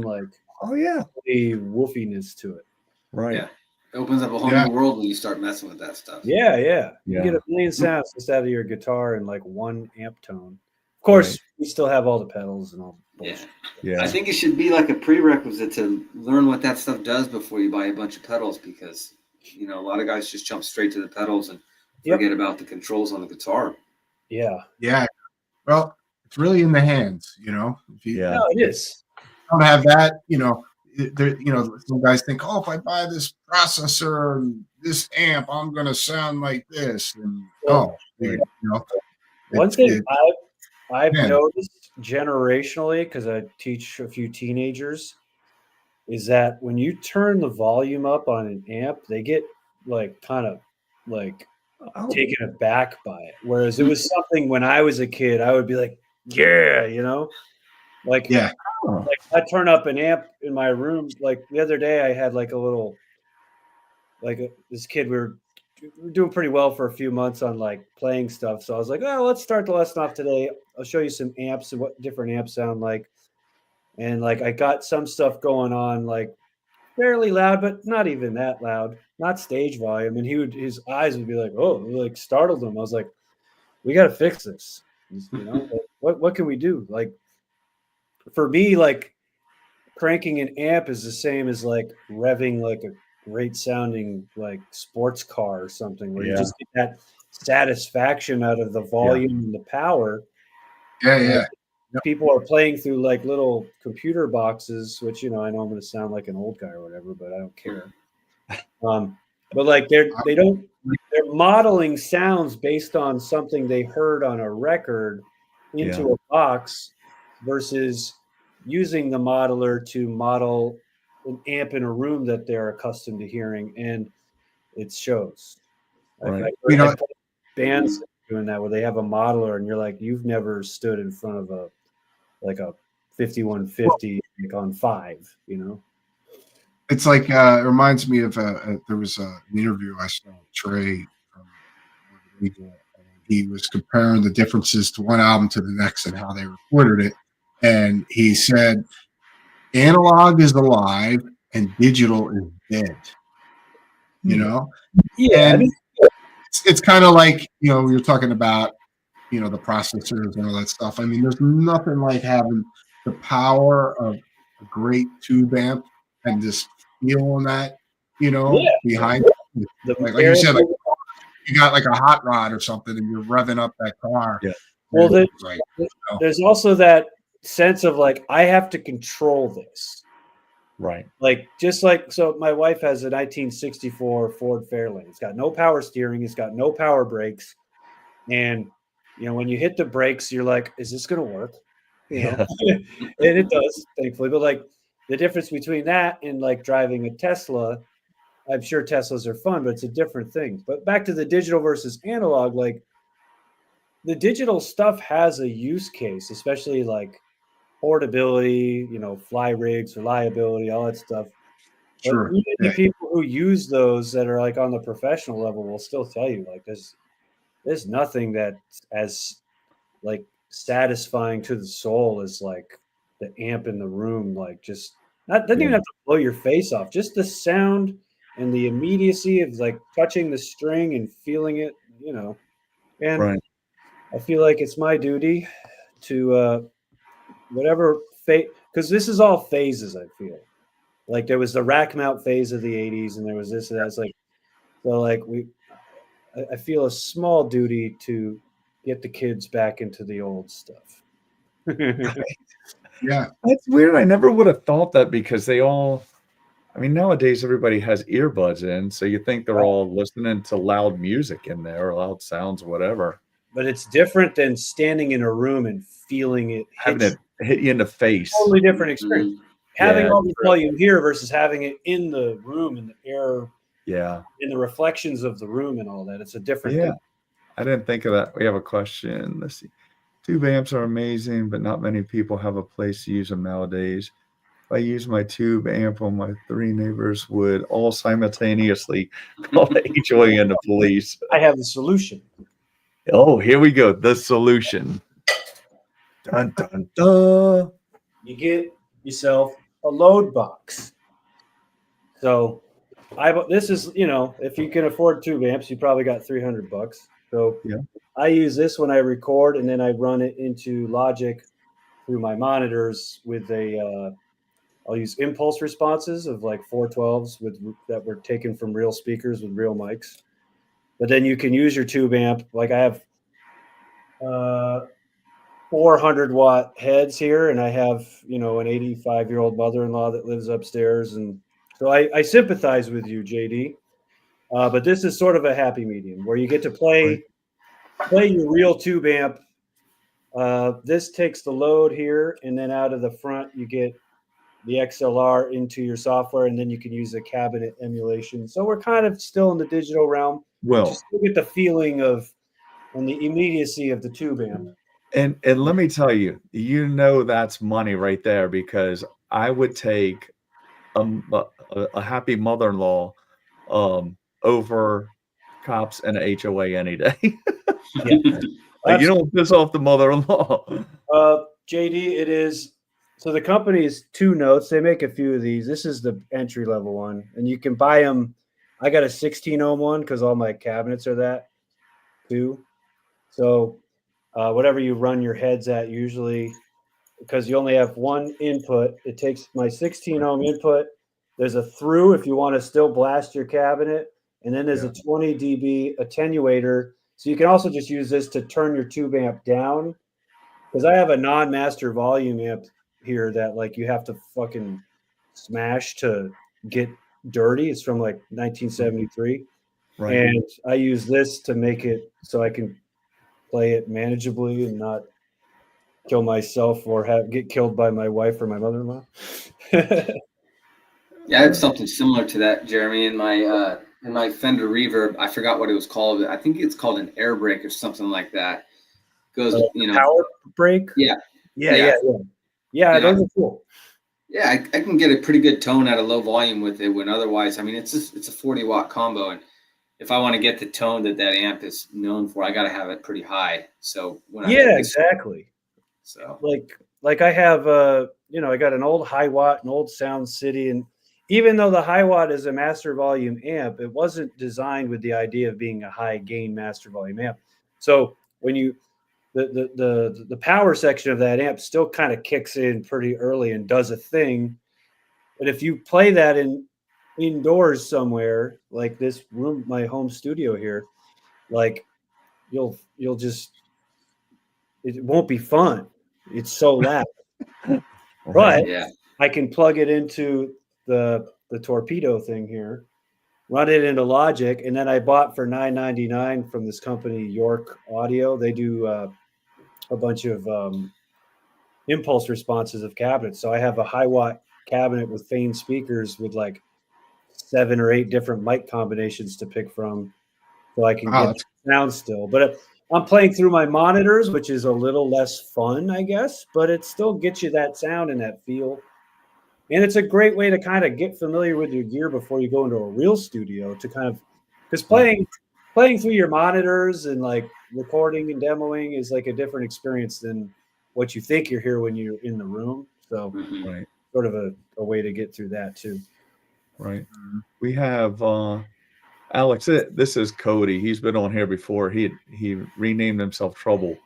woofiness to it. Right. Yeah. It opens up a whole new world when you start messing with that stuff. Yeah. You get a million sounds just out of your guitar in like one amp tone. Of course, we still have all the pedals and all the bullshit. Yeah. I think it should be like a prerequisite to learn what that stuff does before you buy a bunch of pedals, because a lot of guys just jump straight to the pedals and forget about the controls on the guitar. Yeah. Yeah. Well, it's really in the hands, If you, No, it is. Don't have that, some guys think, oh, if I buy this processor and this amp, I'm going to sound like this. And one thing I've noticed generationally, because I teach a few teenagers, is that when you turn the volume up on an amp, they get taken aback by it. Whereas it was something when I was a kid, I would be like, like I turn up an amp in my room. Like the other day, I had like a little, this kid, we were doing pretty well for a few months on like playing stuff. So I was like, oh, let's start the lesson off today. I'll show you some amps and what different amps sound like. And like I got some stuff going on like fairly loud, but not even that loud, not stage volume. And his eyes would be like, oh, it like startled him. I was like, we got to fix this. You know, what can we do? Like for me, like cranking an amp is the same as like revving like a great sounding like sports car or something, where you just get that satisfaction out of the volume and the power. Yeah. People are playing through like little computer boxes, which, you know, I know I'm going to sound like an old guy or whatever, but I don't care. But like they're modeling sounds based on something they heard on a record into a box versus using the modeler to model an amp in a room that they're accustomed to hearing, and it shows. Right. I've bands doing that where they have a modeler and you're like, you've never stood in front of a 5150 like on 5, you know. It's like it reminds me of there was an interview I saw with Trey from Relic'd, and he was comparing the differences to one album to the next and how they recorded it, and he said analog is alive and digital is dead. You know, and it's kind of like, you know, we were talking about, you know, the processors and all that stuff. I mean, there's nothing like having the power of a great tube amp and just feeling that, you know, behind it. Like you said, like you got like a hot rod or something and you're revving up that car. Yeah. Well, there's also that sense of like, I have to control this. Right. Like, just like, so my wife has a 1964 Ford Fairlane. It's got no power steering. It's got no power brakes. And, you know, when you hit the brakes, you're like, is this going to work? You know, and it does, thankfully. But like the difference between that and like driving a Tesla, I'm sure Teslas are fun, but it's a different thing. But back to the digital versus analog, like the digital stuff has a use case, especially like portability, you know, fly rigs, reliability, all that stuff. Sure. But even the people who use those that are like on the professional level will still tell you like there's nothing that's as like satisfying to the soul as like the amp in the room. Like just doesn't even have to blow your face off. Just the sound and the immediacy of like touching the string and feeling it, you know. And I feel like it's my duty to whatever because this is all phases. I feel like there was the rack mount phase of the 80s and there was this and that's like, so like I feel a small duty to get the kids back into the old stuff. Yeah, that's weird. I never would have thought that because they all, I mean, nowadays everybody has earbuds in, so you think they're all listening to loud music in there or loud sounds, whatever. But it's different than standing in a room and feeling it having it hit you in the face. Totally different experience. Having all the volume here versus having it in the room and the air. Yeah. In the reflections of the room and all that. It's a different thing. I didn't think of that. We have a question. Let's see. Tube amps are amazing, but not many people have a place to use them nowadays. If I use my tube amp on my 3 neighbors would all simultaneously call the HOA and the police. I have the solution. Oh, here we go. The solution. Dun, dun, dun. You get yourself a load box. So this is, you know, if you can afford tube amps, you probably got $300. So I use this when I record, and then I run it into Logic through my monitors with I'll use impulse responses of like 412s that were taken from real speakers with real mics. But then you can use your tube amp. Like I have 400-watt heads here, and I have, you know, an 85-year-old mother-in-law that lives upstairs, and so I sympathize with you, JD. But this is sort of a happy medium where you get to play your real tube amp. This takes the load here, and then out of the front you get the XLR into your software, and then you can use the cabinet emulation. So we're kind of still in the digital realm. Well, just to get the feeling of and the immediacy of the tube amp. And let me tell you, you know that's money right there, because I would take a happy mother-in-law over cops and a HOA any day. Like, you don't piss off the mother-in-law. JD, it is. So the company is 2 Notes. They make a few of these. This is the entry-level one, and you can buy them. I got a 16 ohm one because all my cabinets are that too. So whatever you run your heads at usually, because you only have one input. It takes my 16 ohm input. There's a through if you want to still blast your cabinet, and then there's a 20 dB attenuator. So you can also just use this to turn your tube amp down, because I have a non-master volume amp here that like you have to fucking smash to get dirty. It's from like 1973. Right. And I use this to make it so I can play it manageably and not kill myself or get killed by my wife or my mother-in-law. Yeah, I have something similar to that, Jeremy. In my Fender Reverb, I forgot what it was called. I think it's called an air brake or something like that. Goes, power brake. Yeah. Yeah, those are cool. Yeah, I can get a pretty good tone at a low volume with it. When otherwise, I mean, it's a 40-watt combo, and if I want to get the tone that amp is known for, I got to have it pretty high. So exactly. So like I have I got an old high watt, an old Sound City, and even though the high watt is a master volume amp, it wasn't designed with the idea of being a high gain master volume amp. So when you the power section of that amp still kind of kicks in pretty early and does a thing. But if you play that indoors somewhere like this room, my home studio here, like you'll just, it won't be fun. It's so loud. But I can plug it into the torpedo thing here, run it into Logic, and then I bought for $9.99 from this company, York Audio. They do a bunch of impulse responses of cabinets. So I have a high watt cabinet with Fane speakers with like 7 or 8 different mic combinations to pick from, so I can get sound still. But I'm playing through my monitors, which is a little less fun, I guess, but it still gets you that sound and that feel. And it's a great way to kind of get familiar with your gear before you go into a real studio, to kind of, because playing through your monitors and like recording and demoing is like a different experience than what you think you're here when you're in the room. So sort of a way to get through that too. Right. We have Alex, this is Cody. He's been on here before. He renamed himself Trouble.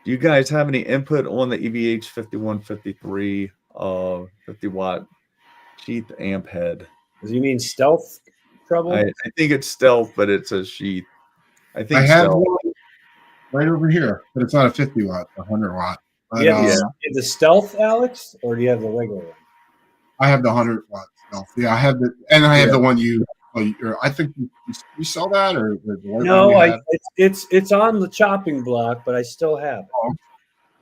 Do you guys have any input on the EVH 5153 50-watt sheath amp head? Do you mean Stealth Trouble? I think it's Stealth, but it's a sheath. I think I have Stealth. one right over here, but it's not a 50-watt, a 100-watt. You have the Stealth, Alex, or do you have the regular one? I have the 100-watt Stealth. Yeah, I have I have the one I think you sell that, or no? It's on the chopping block, but I still have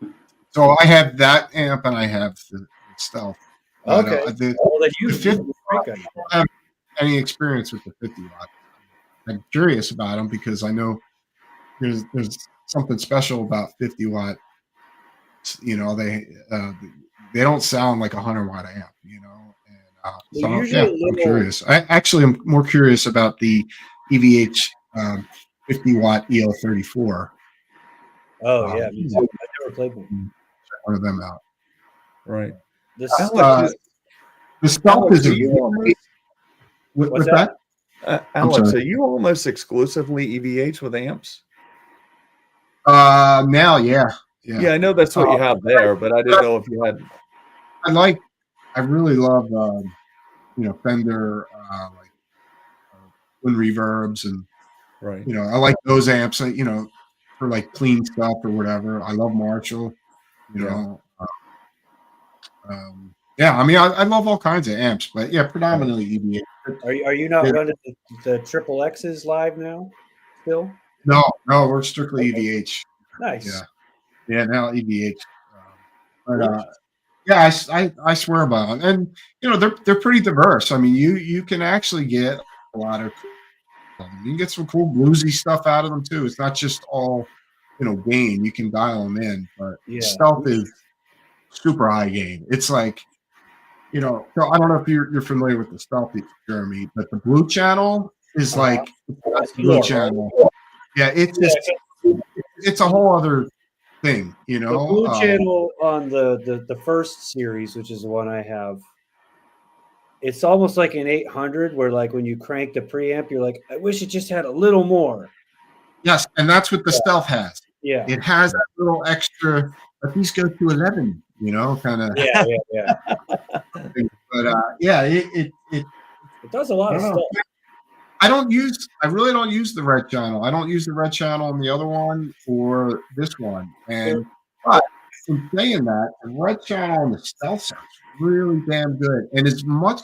it. So I have that amp, and I have the Stealth. Okay. The 50-watt, I don't have any experience with the 50-watt. I'm curious about them because I know there's something special about 50-watt. They don't sound like a 100-watt amp. So I'm curious. I'm more curious about the EVH 50-watt EL34. Oh yeah, me too. I never played one. Check one of them out. Right. The Stealth is what's that? Alex, are you almost exclusively EVH with amps? Now, yeah. I know that's what you have there, but I didn't know if you had. I really love, Fender, Twin Reverbs, and I like those amps. For like clean stuff or whatever. I love Marshall. I love all kinds of amps, but predominantly EVH. Are you not running the Triple X's live now? Still? No, we're strictly EVH. Nice. Yeah, now EVH. I swear by them, and they're pretty diverse. I mean, you can actually get a lot of. You can get some cool bluesy stuff out of them too. It's not just all gain. You can dial them in, but Stealth is super high gain. It's like, so I don't know if you're familiar with the Stealth, Jeremy, but the blue channel is like blue channel. Yeah, it's a whole other thing, The blue channel on the first series, which is the one I have, it's almost like an 800, where like when you crank the preamp, you're like, I wish it just had a little more. Yes, and that's what the Stealth has. Yeah. it has that little extra. Let these go to 11, kind of. Yeah. But yeah, it does a lot of stuff. I really don't use the red channel. I don't use the red channel on the other one or this one. And but in saying that, the red channel on the stealth sounds really damn good. And as much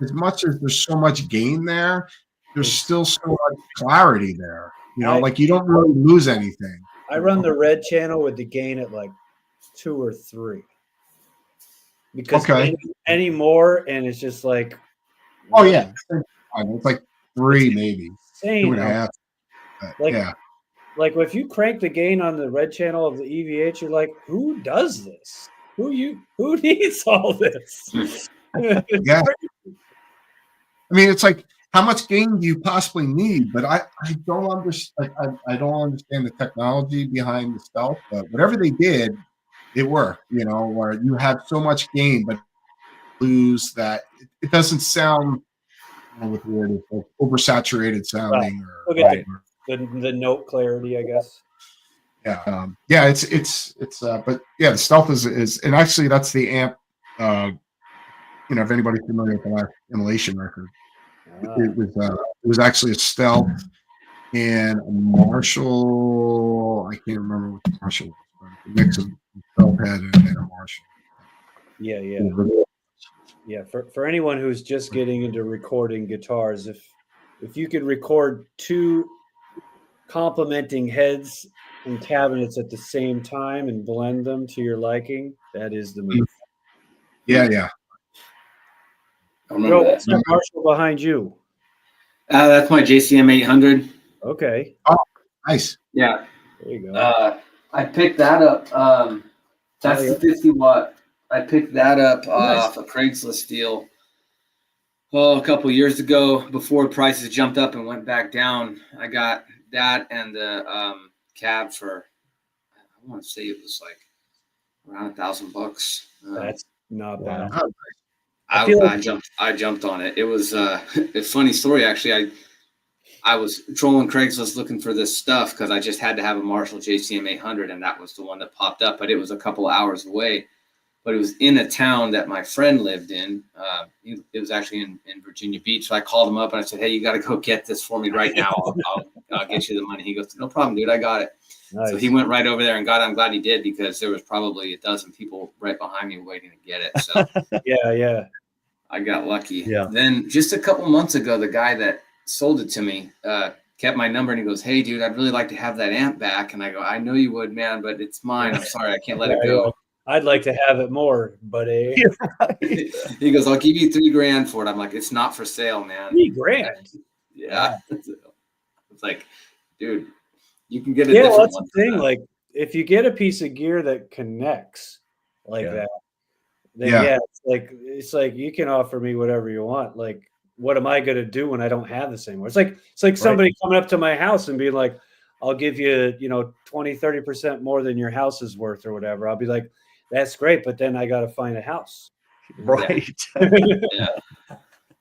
as there's so much gain there, there's still so much clarity there. Like you don't really lose anything. I run the red channel with the gain at like 2 or 3. Because any more, and it's just like, oh yeah, it's like 3 maybe, insane. 2.5. Like if you crank the gain on the red channel of the EVH, you're like, who does this? Who needs all this? Yeah. I mean, it's like, how much gain do you possibly need? But I don't understand. I don't understand the technology behind the stealth. But whatever they did, it worked. Where you have so much gain, but lose that it doesn't sound. I don't know what the word is, like oversaturated sounding. Right. Look at the note clarity, I guess. Yeah. Yeah. It's. But yeah, the stealth is, and actually that's the amp. If anybody's familiar with the last Immolation record. It was actually a stealth and a Marshall. I can't remember what the Marshall was, but a mix of stealth head and a Marshall. Yeah. For anyone who's just getting into recording guitars, if you could record 2 complementing heads and cabinets at the same time and blend them to your liking, that is the move. Yeah. What's the Marshall behind you? That's my JCM 800. Okay. Oh, nice. Yeah. There you go. I picked that up. That's the 50 watt. I picked that up off a Craigslist deal. A couple of years ago, before prices jumped up and went back down. I got that and the cab for, I want to say it was like around $1,000. That's not bad. I jumped on it. It was a funny story, actually. I was trolling Craigslist looking for this stuff because I just had to have a Marshall JCM 800, and that was the one that popped up. But it was a couple of hours away. But it was in a town that my friend lived in. It was actually in Virginia Beach. So I called him up and I said, "Hey, you got to go get this for me right now. I'll get you the money." He goes, "No problem, dude. I got it." Nice. So he went right over there and got it. I'm glad he did, because there was probably a dozen people right behind me waiting to get it. So yeah. I got lucky. Yeah. Then just a couple months ago, the guy that sold it to me kept my number, and he goes, "Hey, dude, I'd really like to have that amp back." And I go, "I know you would, man, but it's mine. I'm sorry, I can't let it go." I'd like to have it more, buddy. He goes, "I'll give you $3,000 for it." I'm like, "It's not for sale, man." $3,000? Yeah. It's like, dude, you can get a different one. That's the thing. Like, if you get a piece of gear that connects like that, then it's like you can offer me whatever you want. Like, what am I going to do when I don't have this anymore? It's like somebody coming up to my house and being like, "I'll give you, 20, 30% more than your house is worth," or whatever. I'll be like, "That's great, but then I got to find a house." Right.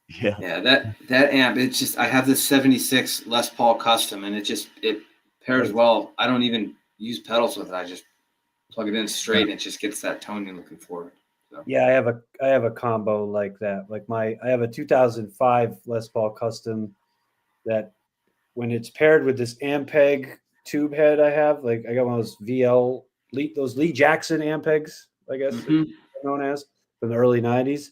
Yeah. That amp, it's just, I have this 76 Les Paul Custom, and it pairs well. I don't even use pedals with it. I just plug it in straight, and it just gets that tone you're looking for. So. Yeah, I have a combo like that. Like I have a 2005 Les Paul Custom that, when it's paired with this Ampeg tube head I have, like I got one of those those Lee Jackson Ampegs, I guess known as, from the early 90s.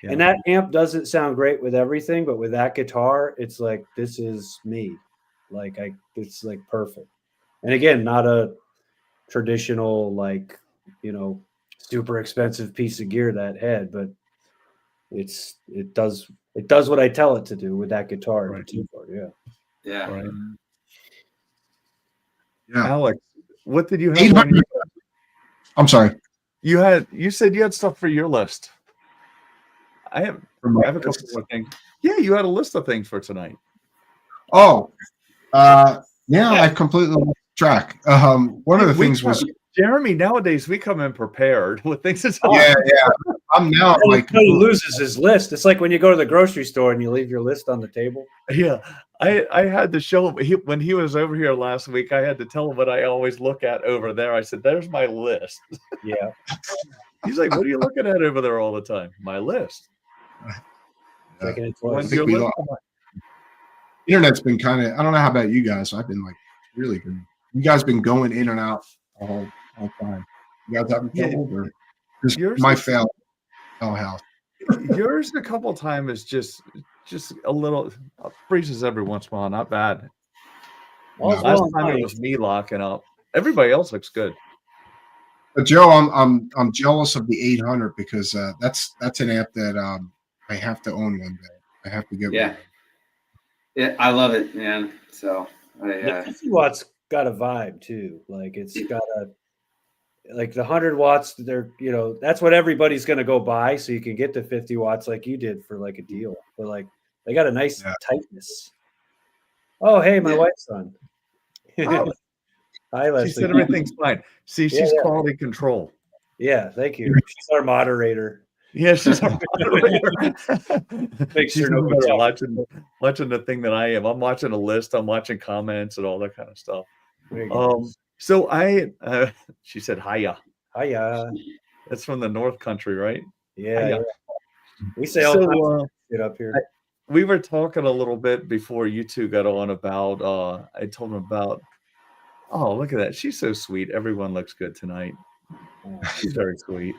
Yeah. And that amp doesn't sound great with everything, but with that guitar, it's like, this is me. Like it's like perfect. And again, not a traditional, like, super expensive piece of gear, that head, but it does what I tell it to do with that guitar. Right. Yeah. Right. Yeah. Alex, what did you have? I'm sorry. You said you had stuff for your list. I have a couple more things. Yeah, you had a list of things for tonight. Oh, I completely lost track. One of the things was Jeremy. Nowadays, we come in prepared with things. Yeah. I'm now like he loses his list. It's like when you go to the grocery store and you leave your list on the table. Yeah, I had to show him when he was over here last week. I had to tell him what I always look at over there. I said, "There's my list." Yeah. He's like, "What are you looking at over there all the time?" My list. Checking it I twice. think internet's been kind of. I don't know how about you guys. I've been like really good. You guys been going in and out all time. You guys having trouble or just my fail house? Yours a couple times is just a little freezes every once in a while. Not bad. Last time it was me locking up. Everybody else looks good. But Joe, I'm jealous of the 800 because that's an amp that I have to own one day. I have to get one. Yeah, I love it, man. So the 50 watts got a vibe too. Like it's got like the 100 watts. They're that's what everybody's gonna go buy, so you can get to 50 watts like you did for like a deal. But like they got a nice tightness. Oh, hey, my wife's on. Oh. Hi, Leslie. She said everything's fine. See, she's quality control. Yeah, thank you. She's our moderator. Yeah, she's our moderator. Make sure watching the thing that I am. I'm watching a list. I'm watching comments and all that kind of stuff. So she said hiya. Hiya. That's from the North Country, right? Yeah. We say all kinds of shit up here. We were talking a little bit before you two got on about I told him about, oh, look at that. She's so sweet. Everyone looks good tonight. She's very sweet.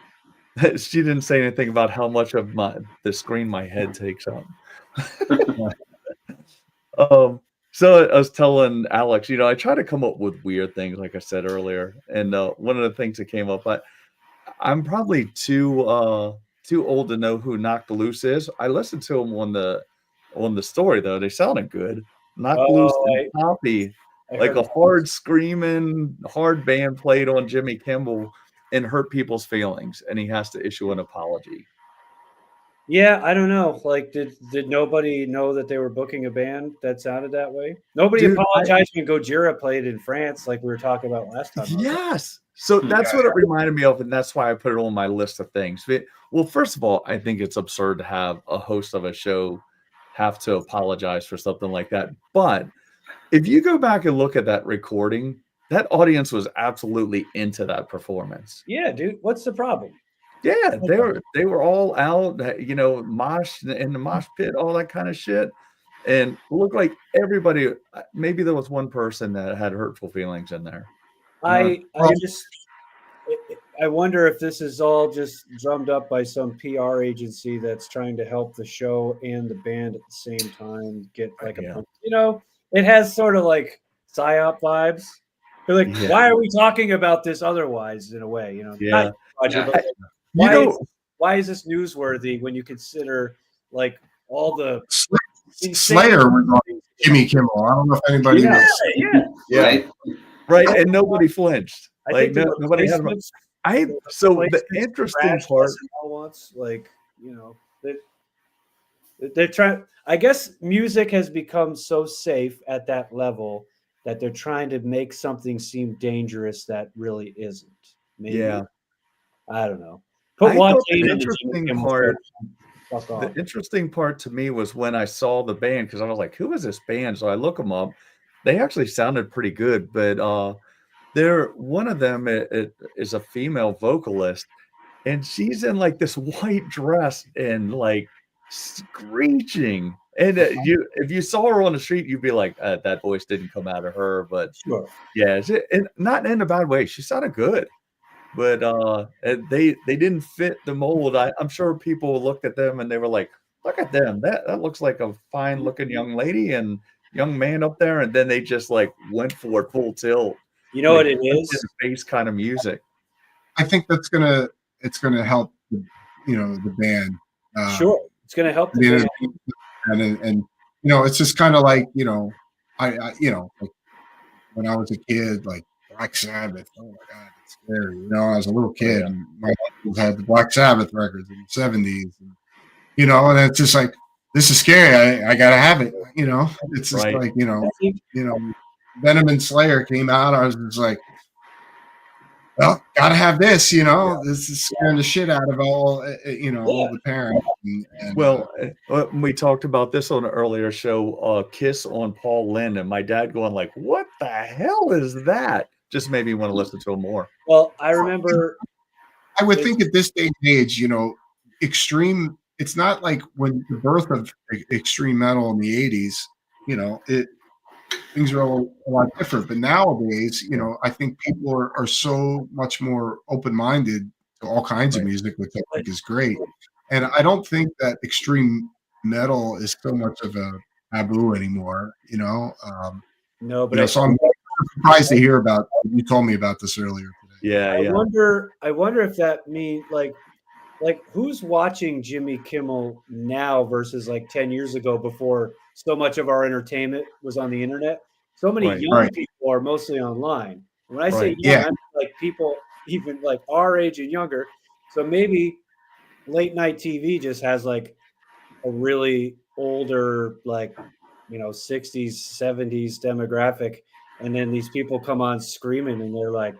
She didn't say anything about how much of the screen my head takes up. So I was telling Alex, I try to come up with weird things, like I said earlier. And one of the things that came up, I'm probably too old to know who Knocked Loose is. I listened to them on the story though. They sounded good. Knocked Loose and Poppy, like a hard screaming, hard band played on Jimmy Kimmell and hurt people's feelings, and he has to issue an apology. Yeah, I don't know. Like, did nobody know that they were booking a band that sounded that way? Nobody apologized when Gojira played in France, like we were talking about last time. Yes. So that's what it reminded me of, and that's why I put it on my list of things. Well, first of all, I think it's absurd to have a host of a show have to apologize for something like that. But if you go back and look at that recording, that audience was absolutely into that performance. Yeah, dude. What's the problem? Yeah, they were all out, mosh in the mosh pit, all that kind of shit. And it looked like everybody, maybe there was one person that had hurtful feelings in there. I wonder if this is all just drummed up by some PR agency that's trying to help the show and the band at the same time get like it has sort of like psyop vibes. They're like, why are we talking about this otherwise in a way, Yeah. Why is this newsworthy when you consider like all the Slayer was on Jimmy Kimmel? I don't know if anybody right, and nobody flinched. Like nobody had the interesting part, like they're trying. I guess music has become so safe at that level that they're trying to make something seem dangerous that really isn't. Maybe. Yeah, I don't know. The interesting part to me was when I saw the band, because I was like, who is this band? So I look them up. They actually sounded pretty good, but one of them is a female vocalist, and she's in like this white dress and like screeching. And if you saw her on the street, you'd be like, that voice didn't come out of her. But and not in a bad way. She sounded good. But they didn't fit the mold. I'm sure people looked at them and they were like, look at them. That looks like a fine looking young lady and young man up there. And then they just like went for it full tilt. You know what it is? Bass kind of music. I think it's gonna help the band. Sure. It's gonna help the band. And it's just kind of like, I like when I was a kid, like Black Sabbath. Oh my God, it's scary. I was a little kid, and my uncle had the Black Sabbath records in the 70s, and it's just like, this is scary. I gotta have it. It's just like Venom and Slayer came out. I was just like, well, gotta have this, this is scaring the shit out of all the parents. And Well, we talked about this on an earlier show, Kiss on Paul Lynde, and my dad going like, what the hell is that? Just made me want to listen to him more. Well, I remember. I would think at this day and age, extreme. It's not like when the birth of extreme metal in the 80s, things are a lot different. But nowadays, I think people are so much more open-minded to all kinds of music, which I think is great. And I don't think that extreme metal is so much of a taboo anymore, No, but so I'm surprised to hear about. You told me about this earlier today. Yeah, I wonder if that means like who's watching Jimmy Kimmel now versus like 10 years ago before so much of our entertainment was on the internet. So many young people are mostly online. When I say young, I mean like people even like our age and younger. So maybe late night TV just has like a really older, like, 60s, 70s demographic. And then these people come on screaming and they're like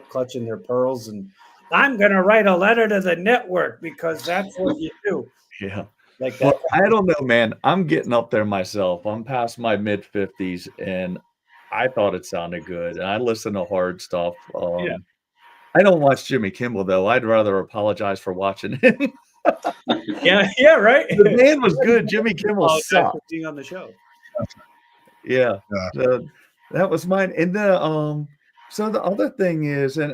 clutching their pearls and I'm going to write a letter to the network because that's what you do. Yeah. Like that. Well, I don't know, man. I'm getting up there myself. I'm past my mid 50s and I thought it sounded good. And I listen to hard stuff. I don't watch Jimmy Kimmel though. I'd rather apologize for watching him. yeah, right. The man was good. Jimmy Kimmel sucked. Being on the show. Yeah. So that was mine. And so the other thing is, and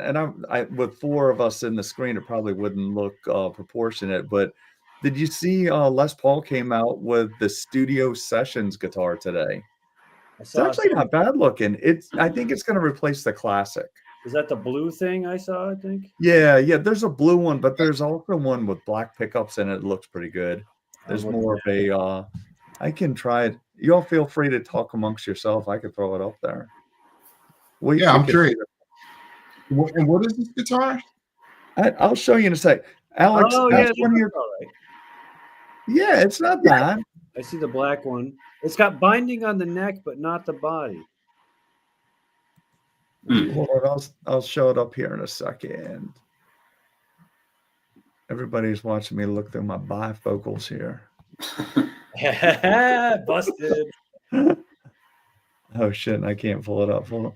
I with four of us in the screen, it probably wouldn't look proportionate, but did you see Les Paul came out with the Studio Sessions guitar today? It's actually not bad looking. I think it's going to replace the Classic. Is that the blue thing I saw, I think? Yeah. There's a blue one, but there's also one with black pickups in it. It looks pretty good. There's more of a, I can try it. You all feel free to talk amongst yourself. I could throw it up there. Well, I'm curious. And what is this guitar? I'll show you in a sec. Alex, that's one of your... Yeah, it's not bad. I see the black one. It's got binding on the neck, but not the body. Hold on, I'll show it up here in a second. Everybody's watching me look through my bifocals here. Busted. Oh shit, I can't pull it up. Hold on.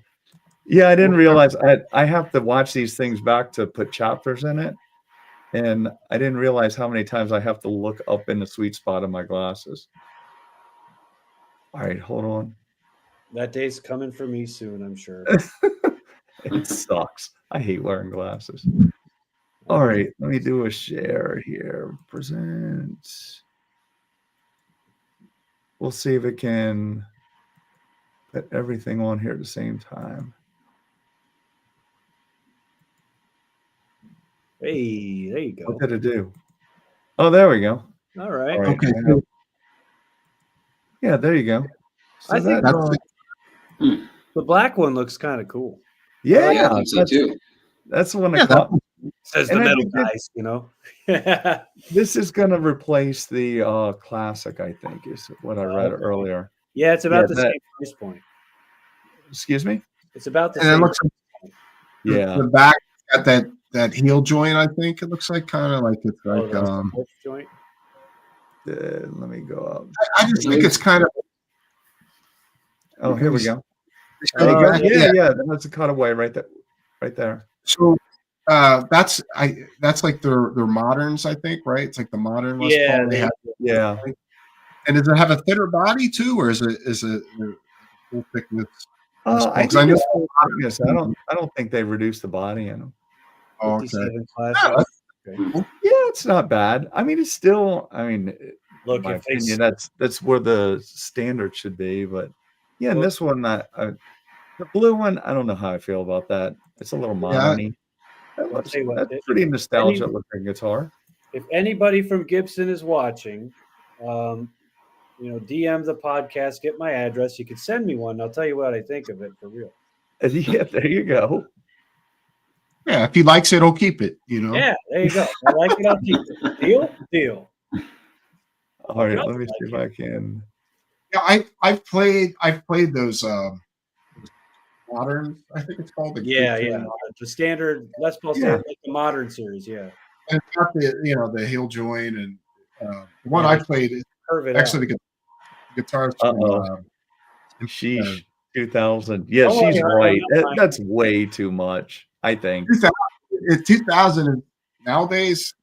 Yeah, I didn't realize I have to watch these things back to put chapters in it. And I didn't realize how many times I have to look up in the sweet spot of my glasses. All right, hold on. That day's coming for me soon, I'm sure. It sucks. I hate wearing glasses. All right, let me do a share here. Present. We'll see if it can put everything on here at the same time. Hey, there you go. What did it do? Oh, there we go. All right. Okay. Yeah, there you go. So I think the black one looks kind of cool. Yeah, I think so too. That's the one that caught. Says the metal guys, This is going to replace the Classic, I think, is what I read earlier. Yeah, it's about the same price point. Excuse me? It's about the same. It looks yeah. The back got that heel joint, I think. It looks like kind of like it's like joint. Let me go up. I just think it's kind of. Oh, here we go. Yeah, that's a cutaway right there. So that's like their moderns, I think, right? It's like the modern. Yeah, they have, yeah. And does it have a thinner body too, or is it full thickness? I don't think they reduced the body in them. Oh, okay. Yeah, it's not bad. I mean, it's still. I mean, look, in my opinion, that's where the standard should be. But yeah, and this one, the blue one, I don't know how I feel about that. It's a little modern-y. That's pretty nostalgic looking guitar. If anybody from Gibson is watching, DM the podcast, get my address. You can send me one. I'll tell you what I think of it for real. Yeah, there you go. Yeah, if he likes it, he'll keep it. Yeah, there you go. I like it. I'll keep it. Deal. All right, let me see if I can. Yeah, I've played those modern, I think it's called. Yeah, Gibson. the standard Les Paul standard, like the modern series. Yeah, and it's got the heel joint and the one I played is curve it actually out. the guitarist from Sheesh, 2000. Yeah, Oh, she's yeah, right. yeah. That's way too much, I think. 2000 and nowadays,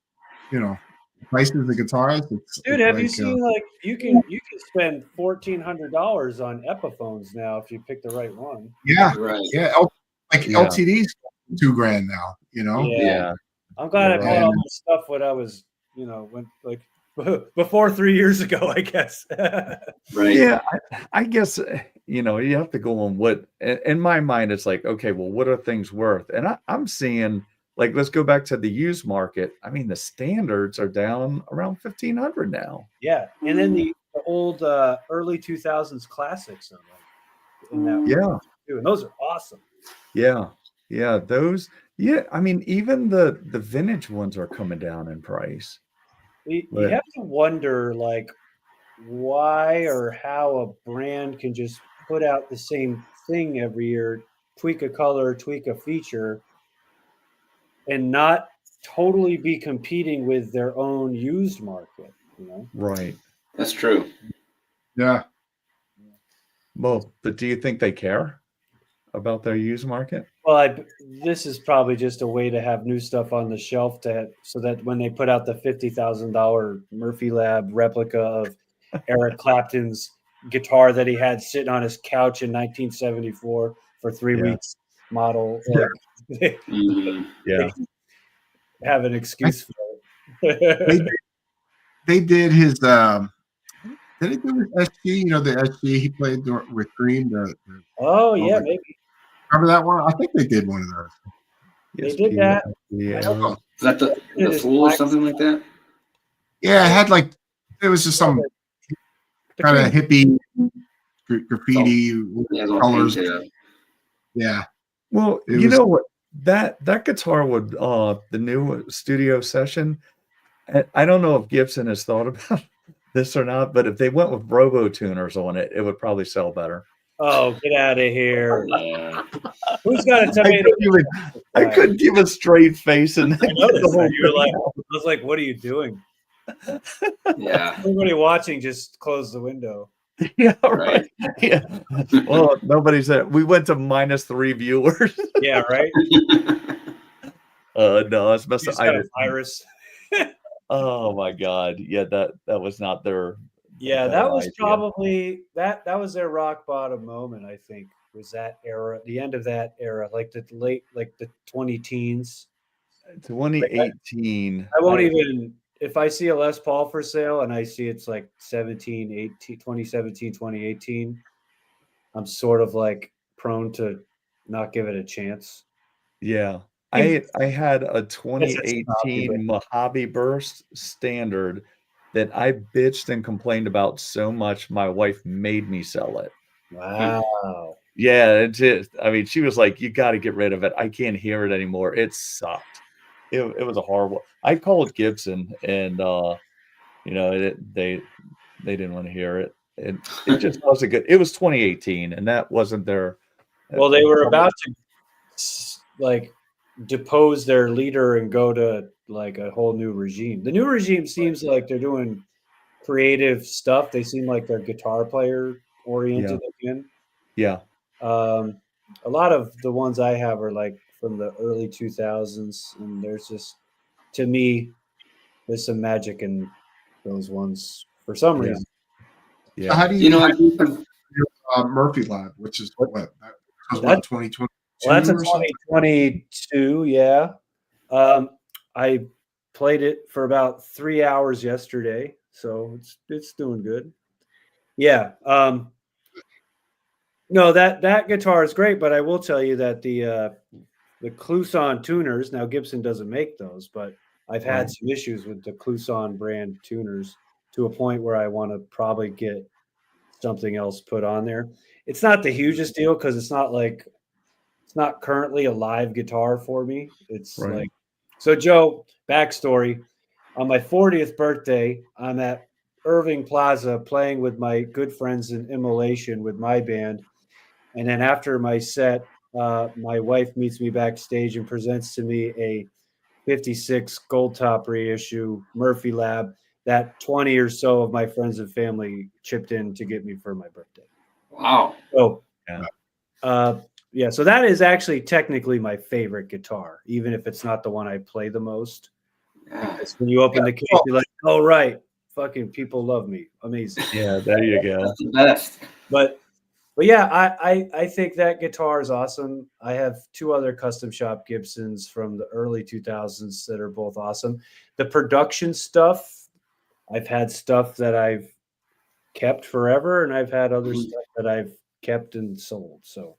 prices of guitars. Dude, have you seen like you can spend $1,400 on Epiphones now if you pick the right one? Yeah, Right. yeah. LTDs $2,000 now. Yeah. I'm glad I You're bought right. all my stuff when I was, when like before 3 years ago, I guess. Right. Yeah, I guess you have to go on what in my mind it's like, okay, well, what are things worth? And I'm seeing like let's go back to the used market. I mean, the standards are down around 1,500 now. Yeah, and then the old early 2000s classics are like in that Yeah. too, and those are awesome. Yeah. Yeah, those. Yeah, I mean, even the vintage ones are coming down in price. You have to wonder like why or how a brand can just put out the same thing every year, tweak a color, tweak a feature, and not totally be competing with their own used market, Right. That's true. Yeah. Well, but do you think they care about their used market? Well, this is probably just a way to have new stuff on the shelf so that when they put out the $50,000 Murphy Lab replica of Eric Clapton's guitar that he had sitting on his couch in 1974 for 3 weeks model, they have an excuse for it. They did his did he do his SG? The SG he played with Cream. Maybe. Remember that one? I think they did one of those. They did that. Yeah. Is that the Fool or something like that? Yeah, it was just some kind of hippie graffiti colors. Yeah. Well, what? That guitar would the new studio session. I don't know if Gibson has thought about this or not, but if they went with robo tuners on it, it would probably sell better. Oh, get out of here! Who's got a tomato? I couldn't give a straight face, and I noticed that. You were like, I was like, "What are you doing?" Yeah. Everybody watching, just close the window. Yeah, right. Yeah. Well, nobody said we went to -3 viewers. Yeah, right. No, it's must have a virus. Oh my God! Yeah, that was not their. Yeah, that was probably that was their rock bottom moment. I think was that era, the end of that era, like the 2010s. 2018. I won't even if I see a Les Paul for sale and I see it's like 2017, 2018. I'm sort of like prone to not give it a chance. Yeah. I had a 2018 Mojave Burst Standard that I bitched and complained about so much my wife made me sell it. Wow. Yeah, I mean, she was like, "You got to get rid of it. I can't hear it anymore. It sucked. It was a horrible." I called Gibson, and they didn't want to hear it. It just wasn't good. It was 2018, and that wasn't their. Well, they were about to like depose their leader and go to like a whole new regime. The new regime seems like they're doing creative stuff. They seem like they're guitar player oriented again. Yeah. A lot of the ones I have are like from the early 2000s, and there's just, to me, there's some magic in those ones for some reason. Yeah. So how do you Murphy Lab, which is what? That was 2020. Well, that's a 2022, yeah. I played it for about 3 hours yesterday, so it's doing good. Yeah. No, that guitar is great, but I will tell you that the Kluson tuners, now Gibson doesn't make those, but I've had some issues with the Kluson brand tuners to a point where I want to probably get something else put on there. It's not the hugest deal because it's not currently a live guitar for me. It's like, so Joe, backstory, on my 40th birthday, I'm at Irving Plaza playing with my good friends in Immolation with my band. And then after my set, my wife meets me backstage and presents to me a 56 gold top reissue Murphy Lab that 20 or so of my friends and family chipped in to get me for my birthday. Wow. So, Yeah. So that is actually technically my favorite guitar, even if it's not the one I play the most. Yeah. Because when you open the case, you're like, oh, right. Fucking people love me. Amazing. Yeah, there you go. That's the best. But yeah, I think that guitar is awesome. I have 2 other custom shop Gibsons from the early 2000s that are both awesome. The production stuff, I've had stuff that I've kept forever, and I've had other stuff that I've kept and sold. So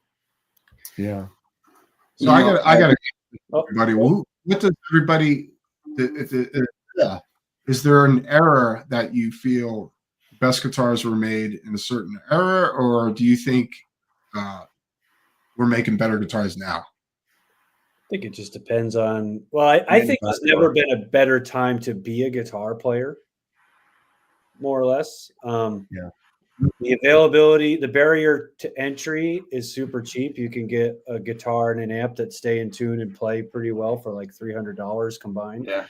Yeah. So I got everybody. Oh. What does everybody? Is there an era that you feel best guitars were made in a certain era, or do you think we're making better guitars now? I think it just depends on. Well, I think there's never been a better time to be a guitar player. More or less. Yeah. The availability, the barrier to entry is super cheap. You can get a guitar and an amp that stay in tune and play pretty well for like $300 combined. Yeah.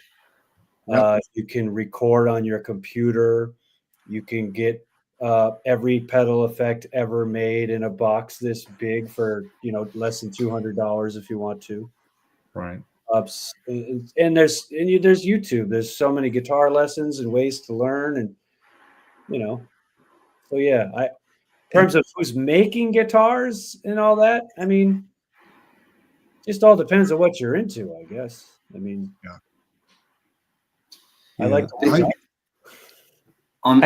You can record on your computer. You can get every pedal effect ever made in a box this big for less than $200 if you want to. Right. And there's YouTube. There's so many guitar lessons and ways to learn, and So yeah, in terms of who's making guitars and all that, I mean, just all depends on what you're into, I guess. I mean, I like to I'm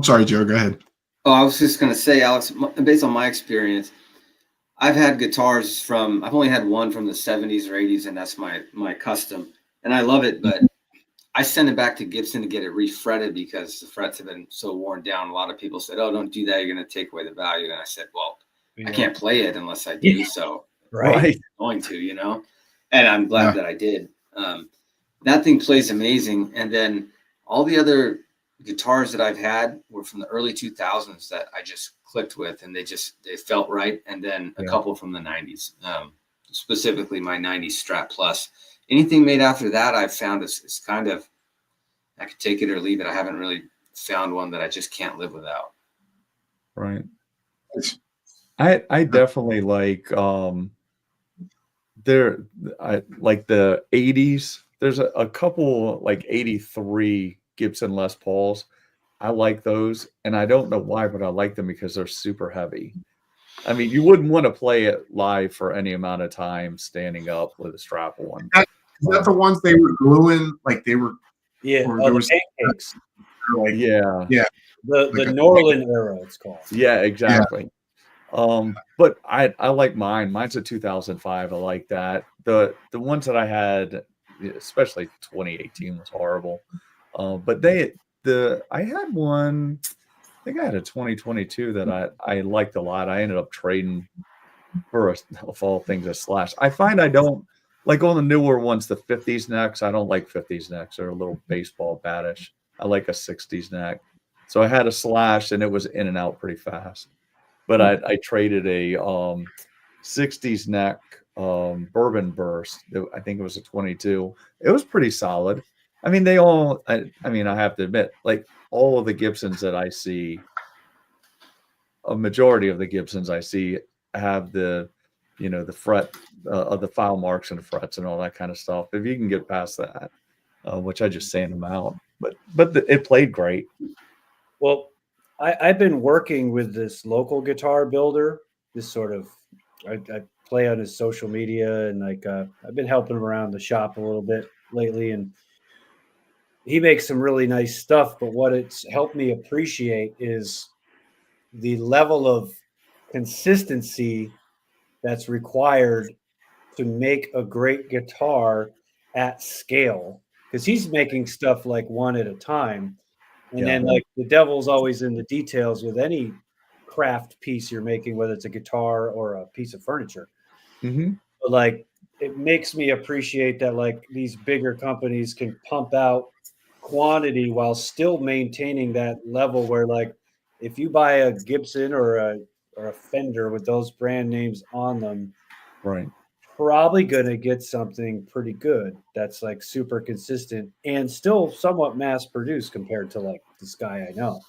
sorry, Joe. Go ahead. Oh, I was just going to say, Alex, based on my experience, I've had guitars I've only had one from the 70s or 80s, and that's my custom. And I love it, but I sent it back to Gibson to get it refretted because the frets have been so worn down. A lot of people said, oh, don't do that. You're going to take away the value. And I said, well, I can't play it unless I do. So right. I'm going to, and I'm glad that I did. That thing plays amazing. And then all the other guitars that I've had were from the early 2000s that I just clicked with, and they felt right. And then a couple from the 90s, specifically my 90s Strat Plus. Anything made after that, I've found is kind of, I could take it or leave it. I haven't really found one that I just can't live without. Right. I definitely like I like the 80s. There's a couple like 83 Gibson Les Pauls. I like those, and I don't know why, but I like them because they're super heavy. I mean, you wouldn't want to play it live for any amount of time standing up with a strap on. Is that the ones they were gluing? Like they were, the pancakes. The Norland era, it's called. Yeah, exactly. But I like mine. Mine's a 2005. I like that. The ones that I had, especially 2018, was horrible. But I had one. I think I had a 2022 that I liked a lot. I ended up trading for of all things a Slash. I find I don't like on the newer ones, the 50s necks. I don't like 50s necks. They're a little baseball batish. I like a 60s neck. So I had a Slash, and it was in and out pretty fast. But I traded a 60s neck Bourbon Burst. I think it was a 22. It was pretty solid. I mean, they all. I mean, I have to admit, like all of the Gibsons that I see, a majority of the Gibsons I see have the fret of the file marks and the frets and all that kind of stuff. If you can get past that, which I just sand them out, but it played great. Well, I've been working with this local guitar builder. This sort of, I play on his social media, and I've been helping him around the shop a little bit lately, and he makes some really nice stuff. But what it's helped me appreciate is the level of consistency that's required to make a great guitar at scale, because he's making stuff like one at a time. And then like the devil's always in the details with any craft piece you're making, whether it's a guitar or a piece of furniture. Mm-hmm. But like, it makes me appreciate that like these bigger companies can pump out quantity while still maintaining that level where like if you buy a Gibson or or a Fender with those brand names on them, Right. probably going to get something pretty good that's like super consistent and still somewhat mass produced compared to like this guy I know.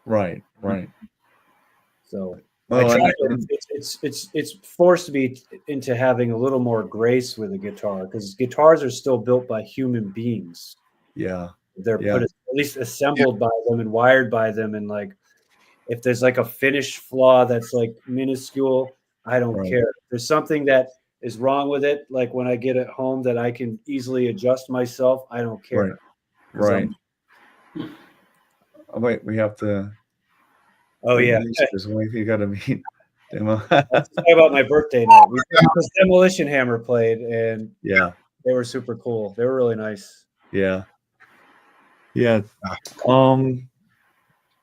Right. Right. So I Well, try and to, it's forced me into having a little more grace with a guitar, because guitars are still built by human beings. yeah. They're Yeah. put, at least assembled by them and wired by them, and like if there's like a finish flaw that's like minuscule, I don't Right. care. If there's something that is wrong with it, like when I get it home that I can easily adjust myself, I don't care. Right. Oh, wait, we have to. Oh yeah. His wife, you got to meet demo. Let's talk about my birthday night. Because Demolition Hammer played, and Yeah. they were super cool. They were really nice. Yeah. Yeah.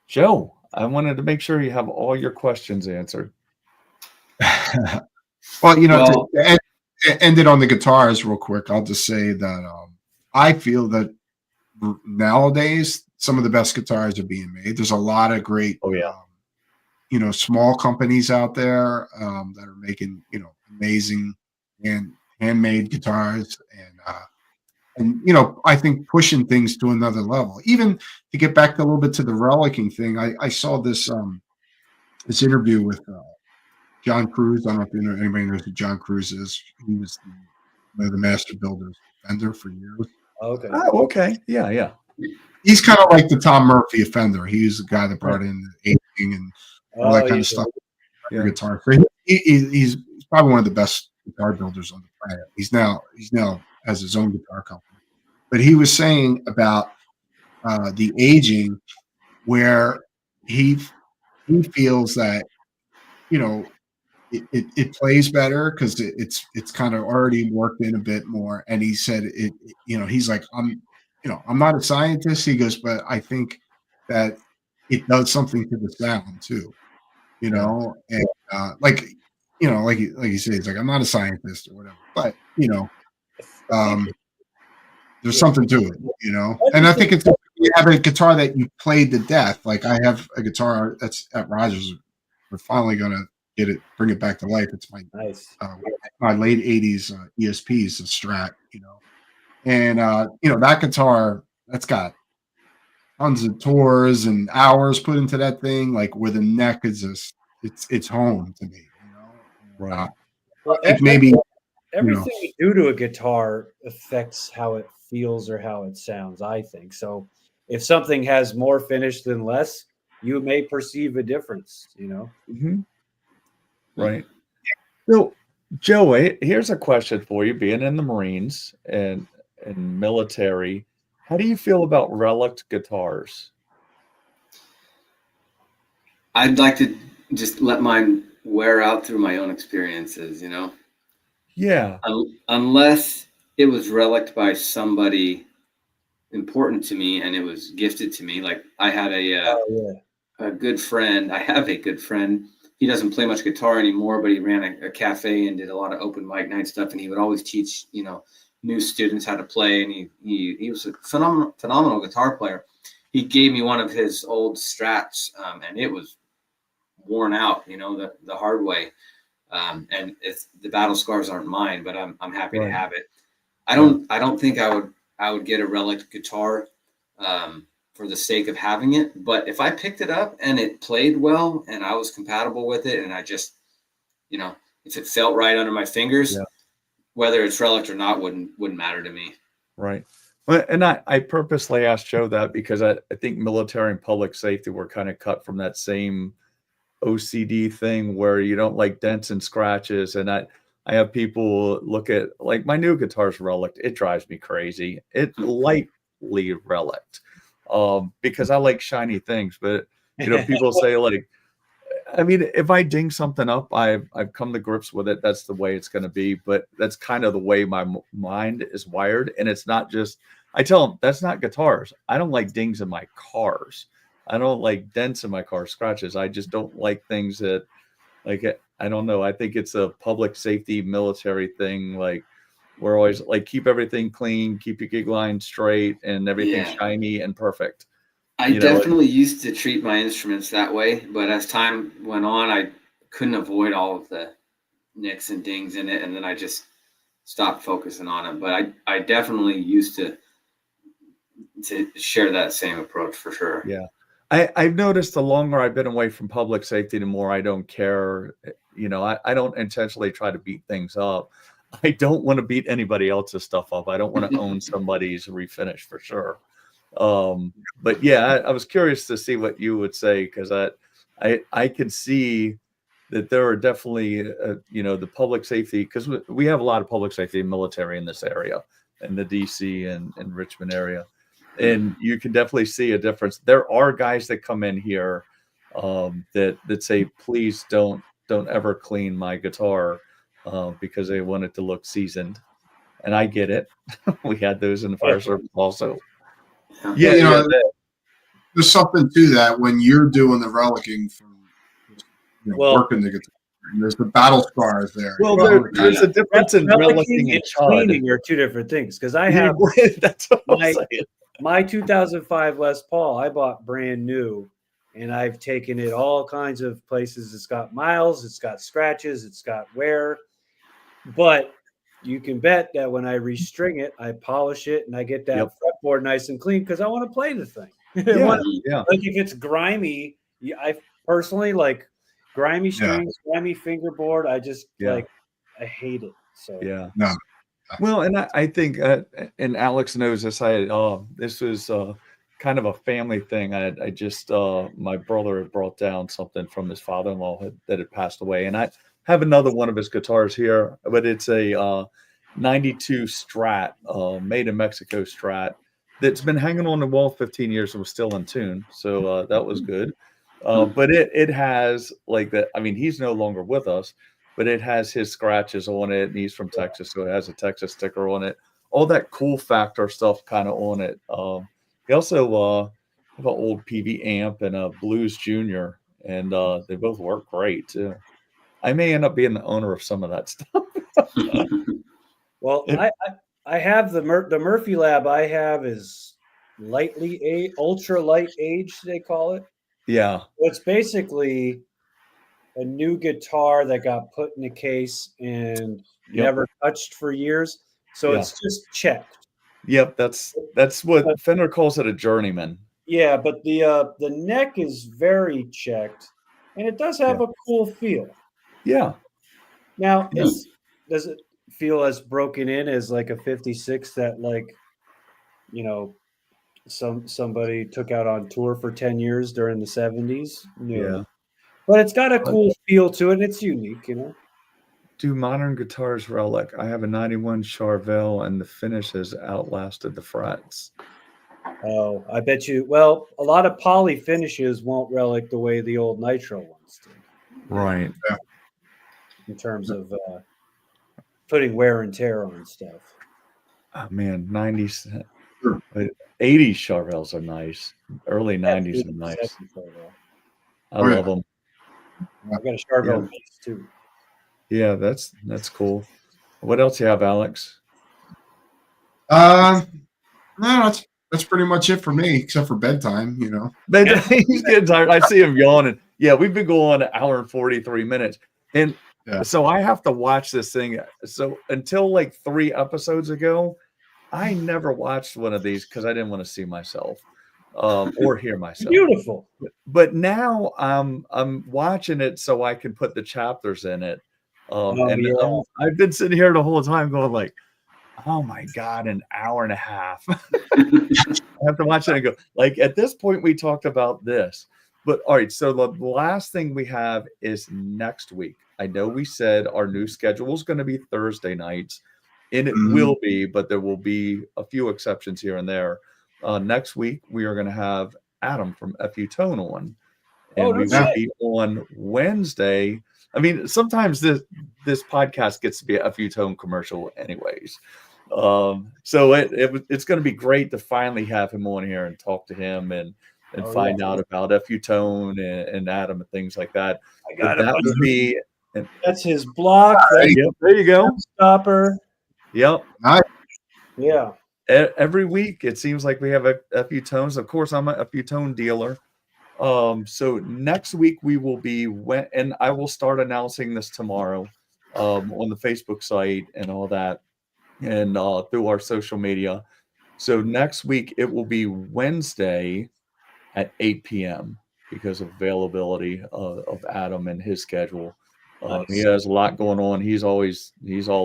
Joe, I wanted to make sure you have all your questions answered. Well, to end it on the guitars real quick, I'll just say that I feel that nowadays some of the best guitars are being made. There's a lot of great, small companies out there that are making, amazing and handmade guitars, and I think pushing things to another level. Even to get back a little bit to the relicing thing, I saw this interview with John Cruz. I don't know if anybody knows who John Cruz is. He was one of the master builders of Fender for years. Okay. Oh, okay. Yeah, yeah. He's kind of like the Tom Murphy of Fender. He was the guy that brought in the aging and all that kind of stuff. Yeah. Guitar. So he's probably one of the best guitar builders on the planet. He's now has his own guitar company. But he was saying about the aging, where he feels that it plays better because it's kind of already worked in a bit more. And he said he's like, I'm not a scientist. He goes, but I think that it does something to the sound too, and like he says, he's like, I'm not a scientist or whatever, but there's something to it, and I think it's, you have a guitar that you played to death. Like I have a guitar that's at Rogers. We're finally going to bring it back to life. It's my my late 80s ESPs, a Strat, and that guitar, that's got tons of tours and hours put into that thing, like where the neck is just it's home to me, Right. Well, maybe everything you do to a guitar affects how it feels or how it sounds, I think. So if something has more finish than less, you may perceive a difference, Mm-hmm. Right. So, Joey, here's a question for you. Being in the Marines and military, how do you feel about Relic'd guitars? I'd like to just let mine wear out through my own experiences, Yeah. Unless it was Relic'd by somebody important to me and it was gifted to me. Like I had a good friend. I have a good friend. He doesn't play much guitar anymore, but he ran a cafe and did a lot of open mic night stuff. And he would always teach, new students how to play. And he was a phenomenal guitar player. He gave me one of his old Strats, and it was worn out, the hard way. And the battle scars aren't mine, but I'm happy to have it. I don't think I would get a Relic'd guitar for the sake of having it. But if I picked it up and it played well and I was compatible with it, and I just, if it felt right under my fingers, whether it's Relic'd or not wouldn't matter to me. Right. Well, and I purposely asked Joe that because I think military and public safety were kind of cut from that same OCD thing where you don't like dents and scratches. And I have people look at, like, my new guitar's Relic'd. It drives me crazy. It lightly Relic'd because I like shiny things. But, people say, like, I mean, if I ding something up, I've come to grips with it. That's the way it's going to be. But that's kind of the way my mind is wired. And it's not just, I tell them, that's not guitars. I don't like dings in my cars. I don't like dents in my car, scratches. I just don't like things that, like, I don't know. I think it's a public safety military thing. Like, we're always like, keep everything clean, keep your gig line straight, and everything shiny and perfect. I definitely used to treat my instruments that way, but as time went on, I couldn't avoid all of the nicks and dings in it, and then I just stopped focusing on it. But I definitely used to share that same approach for sure. Yeah. I've noticed the longer I've been away from public safety, the more I don't care. I don't intentionally try to beat things up. I don't want to beat anybody else's stuff up. I don't want to own somebody's refinish for sure. But yeah, I was curious to see what you would say, because I can see that there are definitely, the public safety, because we have a lot of public safety and military in this area, in the DC and Richmond area. And you can definitely see a difference. There are guys that come in here that say, please don't ever clean my guitar because they want it to look seasoned. And I get it. We had those in the fire service also. Yeah, there's something to that when you're doing the relicing from working the guitar. There's the battle scars there. Well, there's a difference in relicing and cleaning are two different things, because I have that's what I'm saying. My 2005 Les Paul, I bought brand new, and I've taken it all kinds of places. It's got miles, it's got scratches, it's got wear. But you can bet that when I restring it, I polish it, and I get that fretboard nice and clean, because I want to play the thing. Yeah. Like if it's grimy, I personally like grimy strings, grimy fingerboard. I just I hate it. So no. Well, and I think, and Alex knows this. This was kind of a family thing. I just my brother had brought down something from his father-in-law that had passed away, and I have another one of his guitars here, but it's a '92 Strat, made in Mexico Strat, that's been hanging on the wall 15 years and was still in tune. So that was good. But it has like that. I mean, he's no longer with us, but it has his scratches on it, and he's from Texas, so it has a Texas sticker on it. All that cool factor stuff kind of on it. He also have an old PV amp and a Blues Junior, and they both work great too. I may end up being the owner of some of that stuff. Well, I have the Murphy Lab. I have is ultra light age, they call it. Yeah, it's basically a new guitar that got put in a case and never touched for years. So it's just checked. Yep, that's what Fender calls it, a journeyman. Yeah, but the neck is very checked, and it does have a cool feel. Yeah. Now, does it feel as broken in as like a 56 that somebody took out on tour for 10 years during the 70s? Yeah. But it's got a cool feel to it, and it's unique, Do modern guitars relic? I have a 91 Charvel, and the finish has outlasted the frets. Oh, I bet you. Well, a lot of poly finishes won't relic the way the old nitro ones did. Right. Yeah. In terms of putting wear and tear on stuff. Oh, man, 90s. 80s Charvels are nice. Early 90s are nice. I love them. I got a Charvel bass too. Yeah, that's cool. What else you have, Alex? No, that's pretty much it for me, except for bedtime. He's getting tired. I see him yawning. Yeah, we've been going an hour and 43 minutes, and so I have to watch this thing. So until like 3 episodes ago, I never watched one of these because I didn't want to see myself or hear myself. Beautiful. But now I'm watching it so I can put the chapters in it. I've been sitting here the whole time going like, oh my God, an hour and a half. I have to watch it and go, like, at this point we talked about this. But all right, so the last thing we have is next week. I know we said our new schedule is going to be Thursday nights, and it will be, but there will be a few exceptions here and there. Next week, we are going to have Adam from FU Tone on, and we will be on Wednesday. I mean, sometimes this podcast gets to be a FU Tone commercial anyways. So it's going to be great to finally have him on here and talk to him and find out about FU Tone and Adam and things like that. That would be. That's his block. There you go. Stopper. Yep. Nice. Yeah. Every week, it seems like we have a few tones. Of course, I'm a few tone dealer. So next week we will be and I will start announcing this tomorrow on the Facebook site and all that, and through our social media. So next week it will be Wednesday at 8 p.m. because of availability of Adam and his schedule. He has a lot going on. He's all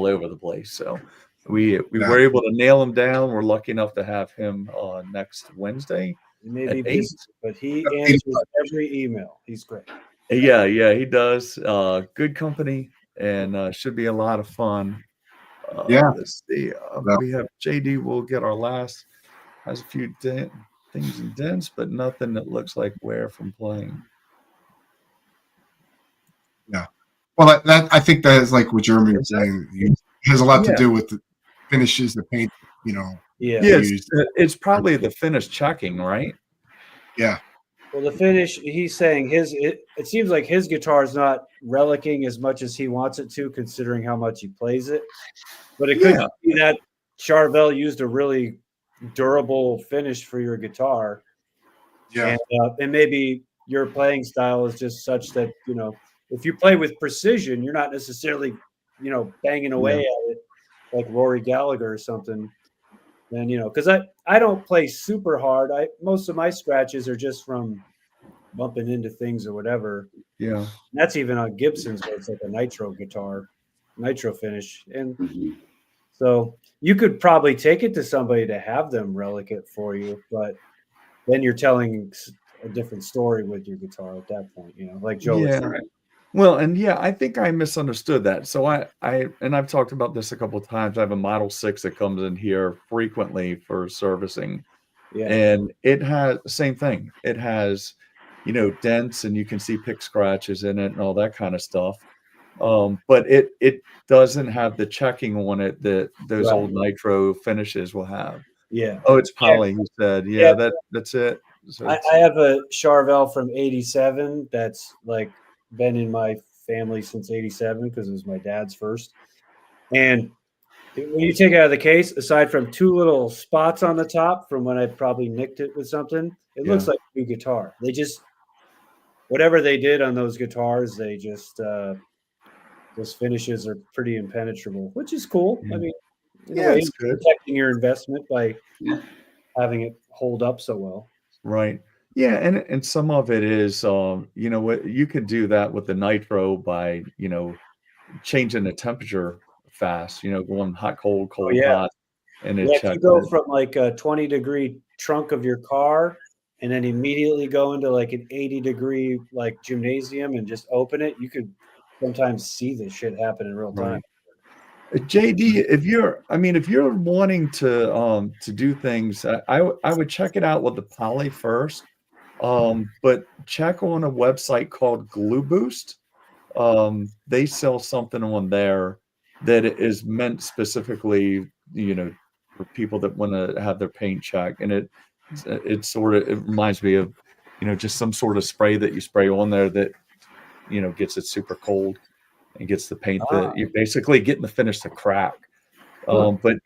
over the place. So we were able to nail him down. We're lucky enough to have him next Wednesday. He may be busy, but he answers every email. He's great. Yeah, he does. Good company, and should be a lot of fun. Let's see. We have JD. We'll get our last. Has a few things in dents, but nothing that looks like wear from playing. Yeah. Well, that I think that is like what Jeremy was saying. It has a lot to do with the finishes, the paint. Yeah. It's probably the finish checking, right? Yeah. Well, the finish, he's saying it seems like his guitar is not relicing as much as he wants it to, considering how much he plays it. But it could be that Charvel used a really durable finish for your guitar. Yeah. And maybe your playing style is just such that, if you play with precision, you're not necessarily, banging away at it like Rory Gallagher or something. Then, because I don't play super hard. Most of my scratches are just from bumping into things or whatever. Yeah. And that's even on Gibsons, where it's like a nitro finish. And so you could probably take it to somebody to have them relic it for you, but then you're telling a different story with your guitar at that point, like Joe was saying. Well, and I think I misunderstood that. So I've talked about this a couple of times. I have a Model 6 that comes in here frequently for servicing. Yeah. And it has the same thing. It has, dents, and you can see pick scratches in it and all that kind of stuff. But it doesn't have the checking on it that those old nitro finishes will have. Yeah. Oh, it's poly, he said. Yeah. That's it. So I have a Charvel from 87 that's like been in my family since 87 because it was my dad's first. And when you take it out of the case, aside from two little spots on the top from when I probably nicked it with something, it looks like a new guitar. They just, whatever they did on those guitars, they just, those finishes are pretty impenetrable, which is cool. I mean, in a way, it's good. Protecting your investment by having it hold up so well. Right. Yeah, and some of it is, what you could do that with the nitro by, changing the temperature fast. Going hot, cold, hot, and if you go from like a 20-degree trunk of your car, and then immediately go into like an 80-degree like gymnasium and just open it, you could sometimes see this shit happen in real time. JD, if you're wanting to do things, I would check it out with the poly first. But check on a website called Glue Boost. They sell something on there that is meant specifically, for people that want to have their paint checked, and it reminds me of, just some sort of spray that you spray on there that, gets it super cold and gets the paint that you're basically getting the finish to crack. But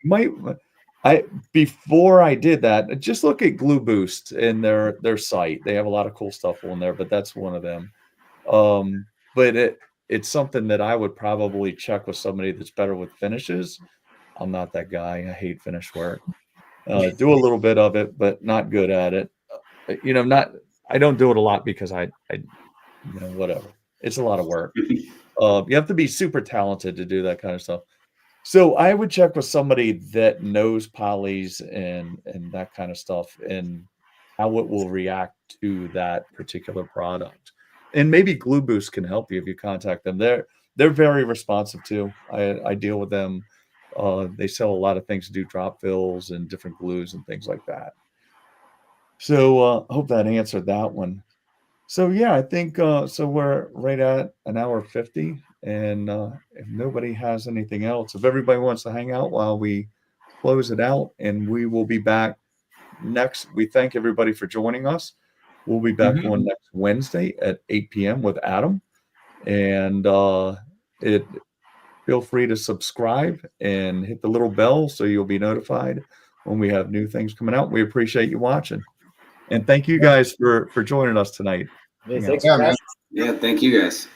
before I did that, just look at Glue Boost and their site. They have a lot of cool stuff on there, but that's one of them. But it's something that I would probably check with somebody that's better with finishes. I'm not that guy. I hate finish work. Do a little bit of it, but not good at it. I don't do it a lot because I whatever. It's a lot of work. You have to be super talented to do that kind of stuff. So I would check with somebody that knows polys and that kind of stuff and how it will react to that particular product. And maybe Glue Boost can help you if you contact them. They're very responsive too. I deal with them. They sell a lot of things to do drop fills and different glues and things like that. So hope that answered that one. So yeah, I think so we're right at an hour 50. And if nobody has anything else, if everybody wants to hang out while we close it out, and we will be back next. We thank everybody for joining us. We'll be back on next Wednesday at 8 p.m. with Adam. And feel free to subscribe and hit the little bell so you'll be notified when we have new things coming out. We appreciate you watching. And thank you guys for joining us tonight. Yeah, thanks Yeah, for man. Yeah, thank you guys.